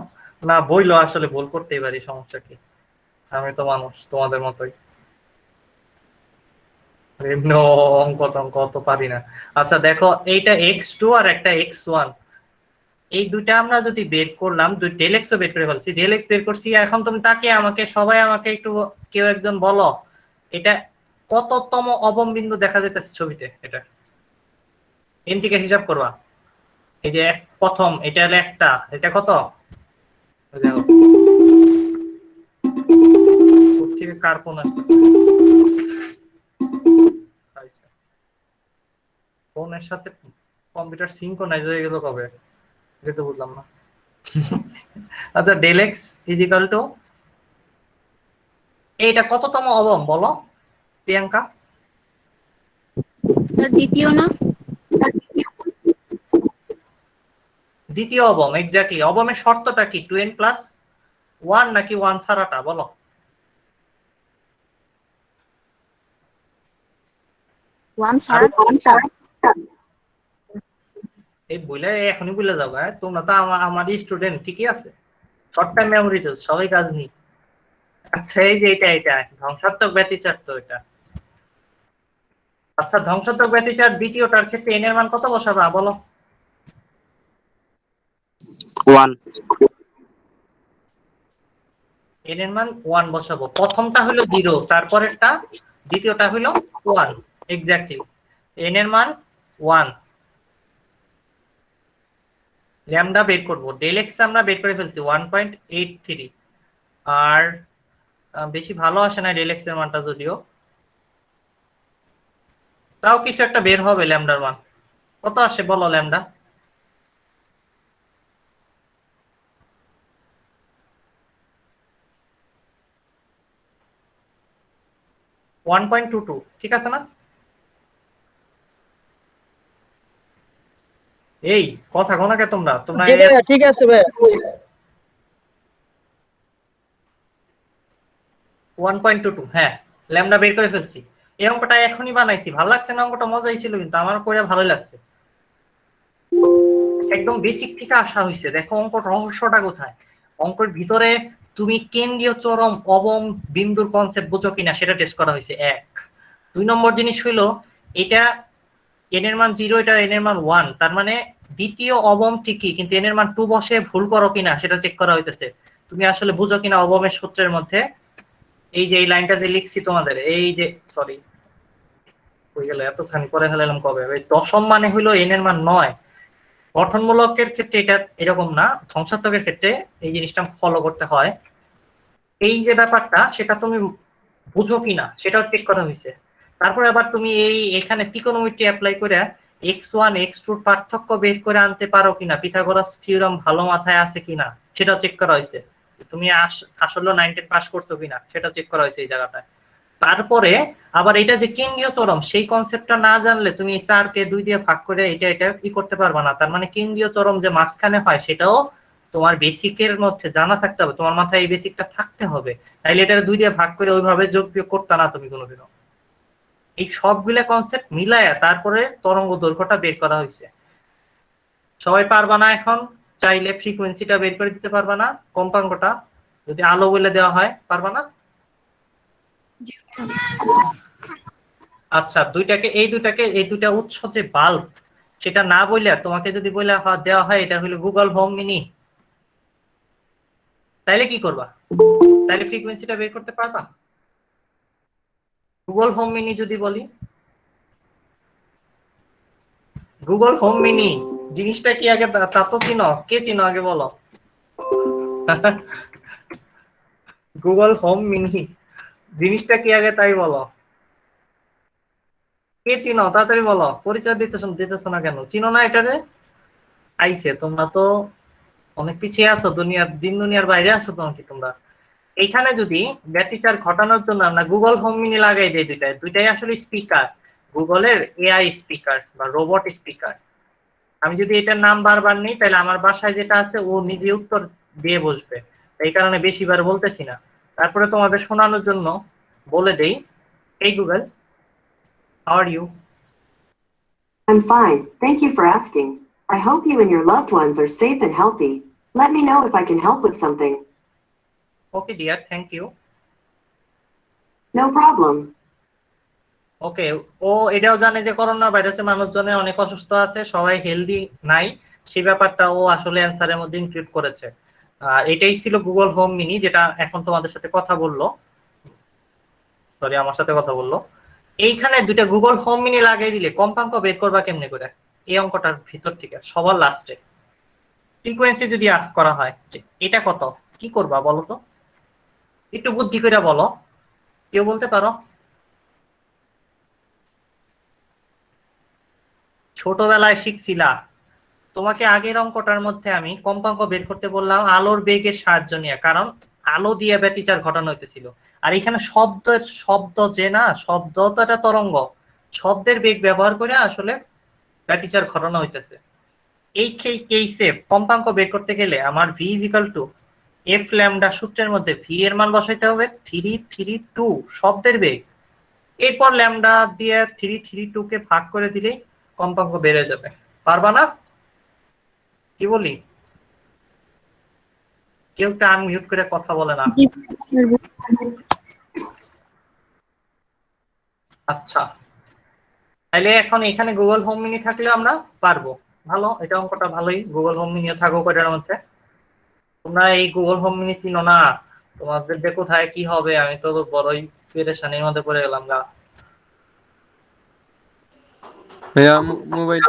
না বইলো, আসলে ভুল করতেই পারি, সমস্যা কি? আমি তো মানুষ তোমাদের মতোই, এমনি অঙ্ক টঙ্ক অত পারি না। আচ্ছা দেখো, এইটা x2 আর একটা x1, এই দুইটা আমরা যদি বের করলাম, ডেল এক্স বের করে ফেলছি, ডেল এক্স বের করছি। এখন তুমি তাকে আমাকে সবাই আমাকে একটু কেউ একজন বলো, এটা কততম অবম বিন্দু দেখা যাইতেছে ছবিতে? এটা এন থেকে হিসাব করবা। এই যে প্রথম, এটা হলো একটা, এটা কত? এই দেখো কোথা থেকে কার ফোন আসতেছে। ফোনের সাথে কম্পিউটার সিনক্রোনাইজ হয়ে গেল কবে? এটা তো বুঝলাম না। আচ্ছা, del x is equal to, এইটা কততম অবম বলো প্রিয়াঙ্কা? স্যার দ্বিতীয় না? দ্বিতীয় অবম, এক্স্যাক্টলি। অবমের শর্তটা কি? 2n প্লাস 1 নাকি 1 ছাড়াটা বলো? ওয়ান ছাড়া। এই বলে এখনই বলে যাবো, হ্যাঁ? তোমরা তো আমার স্টুডেন্ট, ঠিকই আছে, শর্ট টাইম মেমোরি তো সবাই কাজ নেই। আচ্ছা, এই যে এটা ধ্বংসাত্মক ব্যতিচার তো এটা। আচ্ছা, ধ্বংসাত্মক ব্যতিচার দ্বিতীয়টার ক্ষেত্রে n এর মান কত বসাবা বলো? 1 n এর মান 1 বসাবো। প্রথমটা হলো 0, তারপরেরটা দ্বিতীয়টা হলো 1, এক্স্যাক্টলি। n এর মান 1, ল্যামডা বের করবো। ডেল এক্স আমরা বের করে ফেলছি 1.83, আর বেশি ভালো আসে না ডেল এক্স এর মানটা, যদিও তাও কিছু একটা বের হবে। ল্যামডার মান কত আসে বলো? ল্যামডা 1.22, ঠিক আছে না? এই কথা কোনাকে তোমরা তোমরা ঠিক আছে ভাই। 1.22, হ্যাঁ, ল্যামডা বের করে ফেলছি। এই অঙ্কটা এখনই বানাইছি, ভালো লাগছে না? অঙ্কটা মজাই ছিল, কিন্তু আমার করে ভালো লাগছে। একদম বেসিক থেকে আসা হয়েছে। দেখো অঙ্কর রহস্যটা কোথায়। অঙ্কের ভিতরে তুমি কেন্দ্রীয় চরম অবম বিন্দুর কনসেপ্ট বুঝো কিনা সেটা টেস্ট করা হয়েছে, 1। 2 নম্বর জিনিস হলো, এটা n এর মান 0, এটা n এর মান 1, তার মানে দ্বিতীয় অবম ঠিকই, কিন্তু n এর মান 2 বসে ভুল করো কিনা সেটা চেক করা হইতেছে, তুমি আসলে বুঝো কিনা অবমের সূত্রের মধ্যে। এই যে এই লাইনটা যে লিখছি তোমাদের, এই যে সরি হয়ে গেল, এতখানি পরে ফেলাম কবে? দশম মানে হলো n এর মান 9। গঠনমূলকের ক্ষেত্রে এটা এরকম না, ধ্বংসাত্মকের ক্ষেত্রে এই জিনিসটা ফলো করতে হয়। এই যে ব্যাপারটা, সেটা তুমি বুঝো কিনা সেটাও চেক করা হয়েছে। তারপরে আবার তুমি এখানে ত্রিকোণমিতি অ্যাপ্লাই করে x1 x2 পার্থক্য বের করে আনতে পারো কিনা, পিথাগোরাস থিওরেম ভালো মাথায় আছে কিনা সেটাও চেক করা হয়েছে। তুমি আসলে 9 10 পাস করছো কিনা সেটা চেক করা হয়েছে এই জায়গাটায়। তারপরে আবার এটা যে কেন্দ্রীয় চরম, সেই কনসেপ্টটা না জানলে তুমি 4 কে 2 দিয়ে ভাগ করে এটা কি করতে পারবা না। তার মানে কেন্দ্রীয় চরম যে মাঝখানে হয় সেটাও তোমার বেসিকের মধ্যে জানা থাকতে হবে, তোমার মাথায় এই বেসিকটা থাকতে হবে, তাইলে এটা 2 দিয়ে ভাগ করে ওইভাবে যোগ বিয়োগ করতে না তুমি কোনোদিনও। এই সবগুলা কনসেপ্ট মিলায়া তারপরে তরঙ্গ দৈর্ঘ্যটা বের করা হয়েছে। সবাই পারবা না এখন? চাইলে ফ্রিকোয়েন্সিটা বের করে দিতে পারবা না? কম্পাঙ্কটা যদি আলো বলে দেওয়া হয়, পারবা না? আচ্ছা, এই দুইটা উৎস যে বাল্ব, সেটা না বললে, তোমাকে যদি বলে দেওয়া হয় এটা হলো গুগল হোম মিনি, তাইলে কি করবা? তাইলে ফ্রিকোয়েন্সিটা বের করতে পারবা? গুগল হোম মিনি যদি বলি, গুগল হোম মিনি জিনিসটা কি আগে তা তো চিনো? কে চিনো আগে বলো? গুগল হোম মিনি জিনিসটা কি আগে তাই বলো। কে চিনো তাড়াতাড়ি বলো, পরিচয় দিতেছো না কেন? চিনো না এটারে? আইছে, তোমরা তো অনেক পিছিয়ে আছো, দুনিয়ার বাইরে আছো তোমরা। এইখানে যদি ব্যতিচার ঘটানোর জন্য আমরা গুগল হোম মিনি লাগাই দিই, দুইটাই আসলে স্পিকার, গুগলের এআই স্পিকার বা রোবট স্পিকার। আমি যদি এটার নাম বারবার নিই, তাহলে আমার বাসায় যেটা আছে ও নিজে উত্তর দিয়ে বসবে, এই কারণে বেশিবার বলতেছি না। তারপরে তোমাদের শোনানোর জন্য বলে দেই, এই Google, how are you? I'm fine, thank you for asking. I hope you and your loved ones are safe and healthy. Let me know if I can help with something. Okay dear, thank you. No problem. Okay, ও এটাও জানে যে corona ভাইরাসে মানুষজনের অনেক অসুস্থ আছে, সবাই হেলদি নাই, সেই ব্যাপারটা ও আসলে অ্যান্সারের মধ্যে ইনক্লুড করেছে। এটাই ছিল গুগল হোম মিনি, যেটা এখন তোমাদের সাথে কথা বললো, সরি আমার সাথে কথা বললো। এইখানে দুইটা গুগল হোম মিনি লাগিয়ে দিলে কম্পাঙ্ক বের করবা কেমনে করে এই অঙ্কটার ভিতর থেকে সবার লাস্টে ফ্রিকোয়েন্সি যদি আস্ক করা হয় যে এটা কত, কি করবা বলো তো, একটু বুদ্ধি করে বলো, কেউ বলতে পারো? ছোটবেলায় শিখছিলা, তোমাকে আগের অঙ্কটার মধ্যে আমি কম্পাঙ্ক বের করতে বললাম আলোর বেগের সাহায্য নিয়ে, কারণ আলো দিয়ে ব্যতিচার ঘটানো হইতেছিল। আর এখানে শব্দ যে না, শব্দ তো একটা তরঙ্গ, শব্দের বেগ ব্যবহার করে আসলে ব্যতিচার ঘটানো হইতেছে। এই কেসে কম্পাঙ্ক বের করতে গেলে আমার V is equal two F lambda সূত্রের মধ্যে ভি এর মান বসাইতে হবে 332 শব্দের বেগ, এরপর ল্যামডা দিয়ে 332 কে ভাগ করে দিলেই কম্পাঙ্ক বেড়ে যাবে। পারবা না? কি বলি? কেউ একটা আনমিউট করে কথা বলে না। আচ্ছা, তাহলে এখন এখানে গুগল হোম মিনি থাকলে আমরা পারবো। ভালো, এটা অঙ্কটা ভালোই, গুগল হোম মিনিও থাকো কয়টার মধ্যে। তোমরা এই গুগল হোম মিনি চিনো না, তোমাদের যে কোথায় কি হবে আমি তো বড়ই পেরেশানির মধ্যে পড়ে গেলাম গা। ভাইয়া মোবাইল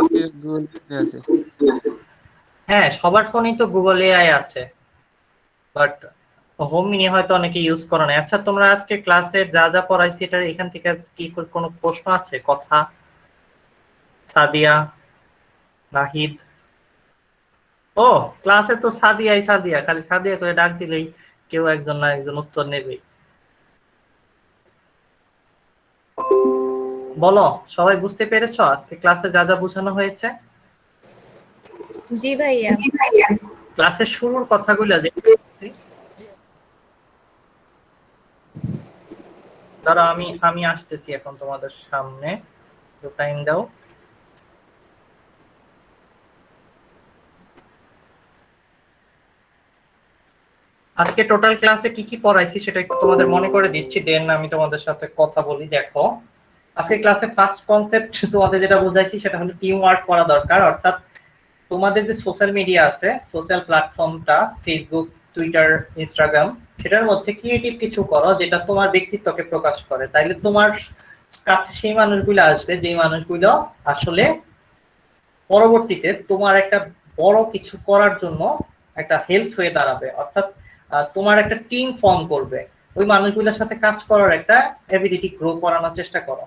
গুগল আছে। হ্যাঁ, সবার ফোনেই তো গুগল এআই আছে, বাট হোম মিনি হয়তো অনেকে ইউজ করে না। আচ্ছা, তোমরা আজকে ক্লাসে যা যা পড়াইছি এটা এখান থেকে কি কোনো প্রশ্ন আছে? কথা, সাদিয়া, নাহিদ। ও ক্লাসে তো সাদিয়া, খালি সাদিয়া করে ডাক দিলেই কেউ একজন না একজন উত্তর নেবে। বলো, সবাই বুঝতে পেরেছো আজকে ক্লাসে যা যা বোঝানো হয়েছে? জি ভাইয়া। ক্লাসের শুরুর কথাগুলো যে ধরো আমি আসতেছি এখন তোমাদের সামনে, টাইম দাও। আজকে টোটাল ক্লাসে কি কি পড়াইছি সেটা একটু তোমাদের মনে করে দিচ্ছি, দেন আমি তোমাদের সাথে কথা বলি। দেখো, আজকে ক্লাসে ফার্স্ট কনসেপ্ট তোমাদের যেটা বুঝাইছি সেটা হলো টিম ওয়ার্ক করা দরকার। অর্থাৎ তোমাদের যে সোশ্যাল মিডিয়া আছে, সোশ্যাল প্ল্যাটফর্মটা ফেসবুক, টুইটার, ইনস্টাগ্রাম, সেটার মধ্যে ক্রিয়েটিভ কিছু করো যেটা তোমার ব্যক্তিত্বকে প্রকাশ করে। তাইলে তোমার কাছে সেই মানুষগুলো আসবে যে মানুষগুলো আসলে পরবর্তীতে তোমার একটা বড় কিছু করার জন্য একটা হেল্প হয়ে দাঁড়াবে। অর্থাৎ তোমার একটা টিম ফর্ম করবে, ওই মানুষগুলোর সাথে কাজ করার একটা এবিলিটি গ্রো করানোর চেষ্টা করো।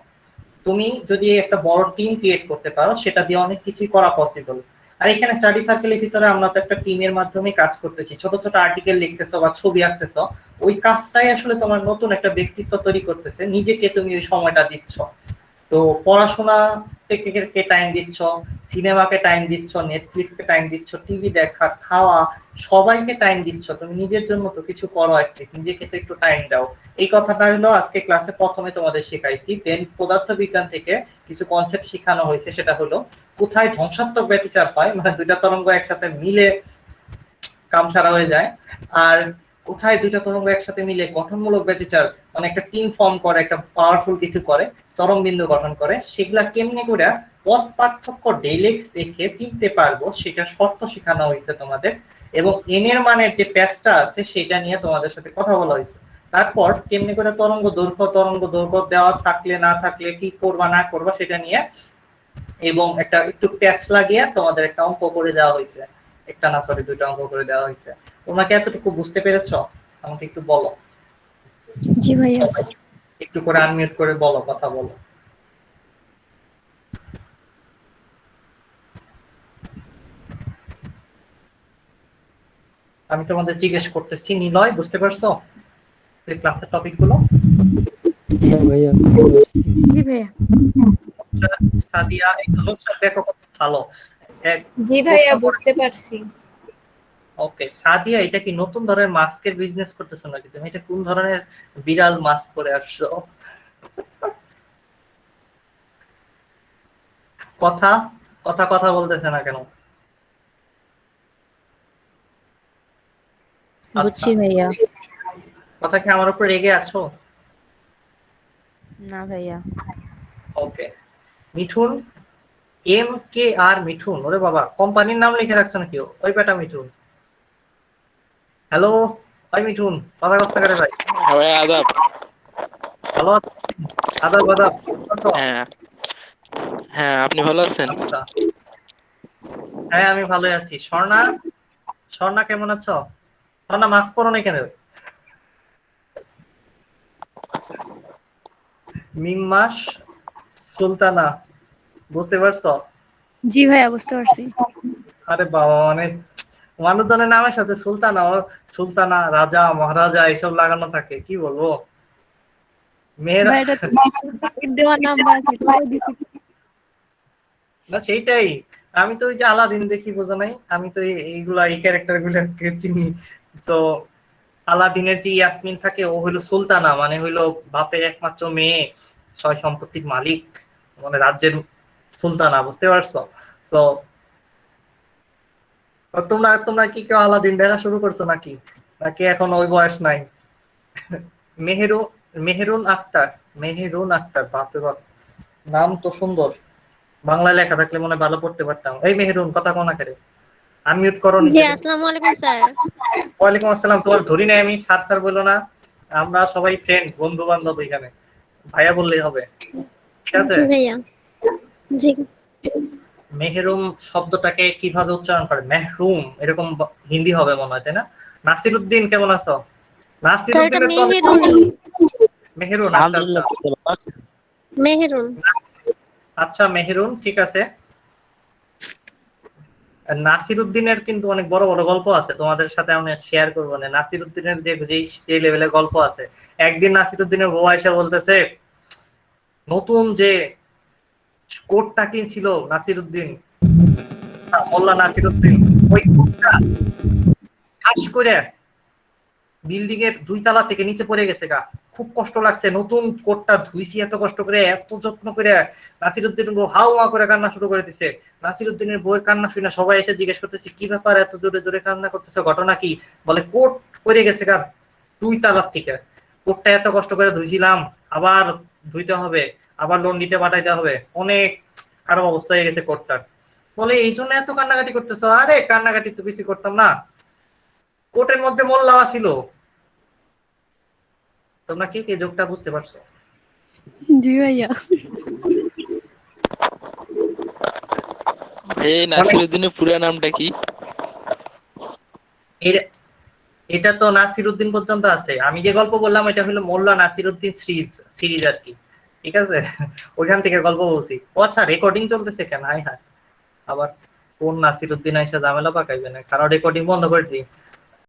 তুমি যদি একটা বড় টিম ক্রিয়েট করতে পারো সেটা দিয়ে অনেক কিছুই করা পসিবল। আর এখানে স্টাডি সার্কেলের ভিতরে আমরা তো একটা টিমের মাধ্যমে কাজ করতেছি, ছোট ছোট আর্টিকেল লিখতেছো বা ছবি আঁকতেছো, ওই কাজটাই আসলে তোমার নতুন একটা ব্যক্তিত্ব তৈরি করতেছে, নিজেকে তুমি ওই সময়টা দিচ্ছ। তো পড়াশোনা থেকে কে টাইম দিচ্ছ, সিনেমাকে টাইম দিচ্ছ, নেটফ্লিক্সকে টাইম দিচ্ছ, টিভি দেখা, খাওয়া, সবাইকে টাইম দিচ্ছ, তুমি নিজের জন্য তো কিছু করো, অ্যাটলিস্ট নিজেকে তো একটু টাইম দাও। এই কথাটা হলো আজকে ক্লাসে প্রথমে তোমাদের শেখাইছি। দেন পদার্থবিজ্ঞান থেকে কিছু কনসেপ্ট শেখানো হয়েছে, সেটা হলো কোথায় ধ্বংসাত্মক ব্যতিচার হয়, মানে দুইটা তরঙ্গ একসাথে মিলে কাম সারা হয়ে যায়, আর কোথায় দুইটা তরঙ্গ একসাথে মিলে গঠনমূলক ব্যতিচার মানে একটা টিম ফর্ম করে, একটা পাওয়ারফুল কিছু করে, চরম বিন্দু গঠন করে। সেগুলা কেমনে করে পথ পার্থক্য ডেলেক্স দেখে চিনতে পারবো সেটা শর্ত শেখানো হয়েছে তোমাদের, এবং এন এর মানের যে প্যাচটা আছে সেটা নিয়ে তোমাদের সাথে কথা বলা হয়েছে। তারপর কেমনে করে তরঙ্গ দৈর্ঘ্য দেওয়া থাকলে না থাকলে কি করবা না করবা সেটা নিয়ে, এবং একটা একটু প্যাচ লাগিয়ে তোমাদের একটা অঙ্ক করে দেওয়া হয়েছে, একটা না সরি দুইটা অঙ্ক করে দেওয়া হয়েছে। তোমরা কি এতটুকু বুঝতে পেরেছো? আমাকে একটু বলো। জি ভাইয়া। একটু করে আনমিউট করে বলো, কথা বলো। আমি তোমাদের জিজ্ঞেস করতেছি, নিলয় বুঝতে পারছো এই ক্লাসের টপিক গুলো? হ্যাঁ ভাইয়া। জি ভাইয়া। সাদিয়া এগুলো দেখো কত ভালো। জি ভাইয়া বুঝতে পারছি। ওকে সাদিয়া, এটা কি নতুন ধরনের মাস্কের বিজনেস করতেছো নাকি তুমি? এটা কোন ধরনের বিড়াল মাস্ক পরে আসছো? কথা কথা কথা বলতেছে না কেন? বুঝছি ভাইয়া। কথা কি আমার উপর রেগে আছো? না ভাইয়া। ওকে, মিঠুন, MKR মিঠুন, ওরে বাবা কোম্পানির নাম লিখে রাখছো নাকি? ওই বেটা মিঠুন। হ্যালো, ওই মিঠুন, কথা কষ্ট করে ভাই। ভাই আদাব। ভালো আছো? আদাব আদাব। হ্যাঁ হ্যাঁ, আপনি ভালো আছেন? আচ্ছা, হ্যাঁ আমি ভালোই আছি। স্বর্ণা, স্বর্ণা কেমন আছো? স্বর্ণা মাস্ক পরো না কেন? মিম্মাস সুলতানা, বুঝতে পারছো? জি ভাইয়া বুঝতে পারছি। আরে বাবা, মানে মানুষজনের নামের সাথে সুলতানা সুলতানা, রাজা, মহারাজা এইসব লাগানো থাকে, কি বলবো। মেয়েরা ভাই এটা দেওয়ার নাম্বার আছে তাও দিছি। না সেইটাই, আমি তো ওই যে আলাদিন দেখি, বোঝো নাই, আমি তো এইগুলা এই ক্যারেক্টার গুলোকে চিনি। তো আলাদিনের যে ইয়াসমিন থাকে ও হইলো সুলতানা, মানে হইলো বাপের একমাত্র মেয়ে, ছয় সম্পত্তির মালিক, মানে রাজ্যের সুলতানা, বুঝতে পারছো? তো তোমরা তোমরা কি কেউ আলাদিন দেখা শুরু করছো নাকি, নাকি এখন ওই বয়স নাই? মেহেরু মেহেরুন আক্তার, মেহেরুন আক্তার, বাপরে বাপ, নাম তো সুন্দর। বাংলায় লেখা থাকলে মনে হয় ভালো পড়তে পারতাম। এই মেহেরুন, কথা কোনা করে, আনমিউট করো জি নিজেকে। আসসালামু আলাইকুম স্যার। ওয়ালাইকুম আসসালাম। তোমার ধরি নাই আমি, স্যার স্যার বললো না, আমরা সবাই ফ্রেন্ড, বন্ধু বান্ধব, এখানে ভাইয়া বললেই হবে, ঠিক আছে? জি ভাইয়া। জি মেহরুম শব্দটাকে কিভাবে উচ্চারণ করে? মেহরুম, এরকম হিন্দি হবে মনে হয়, তাই না? নাসিরউদ্দিন কেমন আছো? স্যার এটা নাসিরউদ্দিনের তো মেহেরুন। মেহেরুন, আচ্ছা আচ্ছা মেহেরুন। আচ্ছা মেহেরুন, ঠিক আছে। নাসিরউদ্দিনের কিন্তু অনেক বড় বড় গল্প আছে, তোমাদের সাথে আমি শেয়ার করবো না। নাসিরউদ্দিনের যে লেভেলের গল্প আছে, একদিন নাসিরউদ্দিনের বউ এসে বলতেছে, নতুন যে কোটটা কিনছিল নাসিরউদ্দিন, মোল্লা নাসিরউদ্দিন, ওই কোটটা ঠাস করে বিল্ডিং এর 2 তলা থেকে নিচে পড়ে গেছে গা। খুব কষ্ট লাগছে, নতুন কোটটা ধুইছি এত কষ্ট করে, এত যত্ন করে। নাসিরউদ্দিন হাওয়া করে কান্না শুরু করে দিছে। নাসিরউদ্দিনের বউয়ের কান্না শুনে সবাই এসে জিজ্ঞেস করতেছে, কি ব্যাপার, এত জোরে জোরে কান্না করতেছে, ঘটনা কি? বলে কোট পড়ে গেছে গা 2 তলার থেকে, কোটটা এত কষ্ট করে ধুইছিলাম, আবার ধুইতে হবে, আবার লোন দিতে পাঠাইতে হবে, অনেক খারাপ অবস্থা হয়ে গেছে কোটটার। বলে এই জন্য এত কান্নাকাটি করতেছো? আরে কান্নাকাটি তো কিছু করতাম না, কোটের মধ্যে মোল্লা ছিল। তোমরা কি কি যোগটা বুঝতে পারছো? জি ভাইয়া। ভাই এই নাসিরউদ্দিনের পুরো নামটা কি? এটা তো নাসিরউদ্দিন পর্যন্ত আছে, আমি যে গল্প বললাম এটা হলো মোল্লা নাসিরউদ্দিন সিরিজ আর কি, ঠিক আছে? ওইখান থেকে গল্প বলছি। ও আচ্ছা, রেকর্ডিং চলতেছে কেন? হাই হাই, আবার কোন নাসিরউদ্দিন এসে ঝামেলা পাকাইবে না, কারণ রেকর্ডিং বন্ধ করে দিই।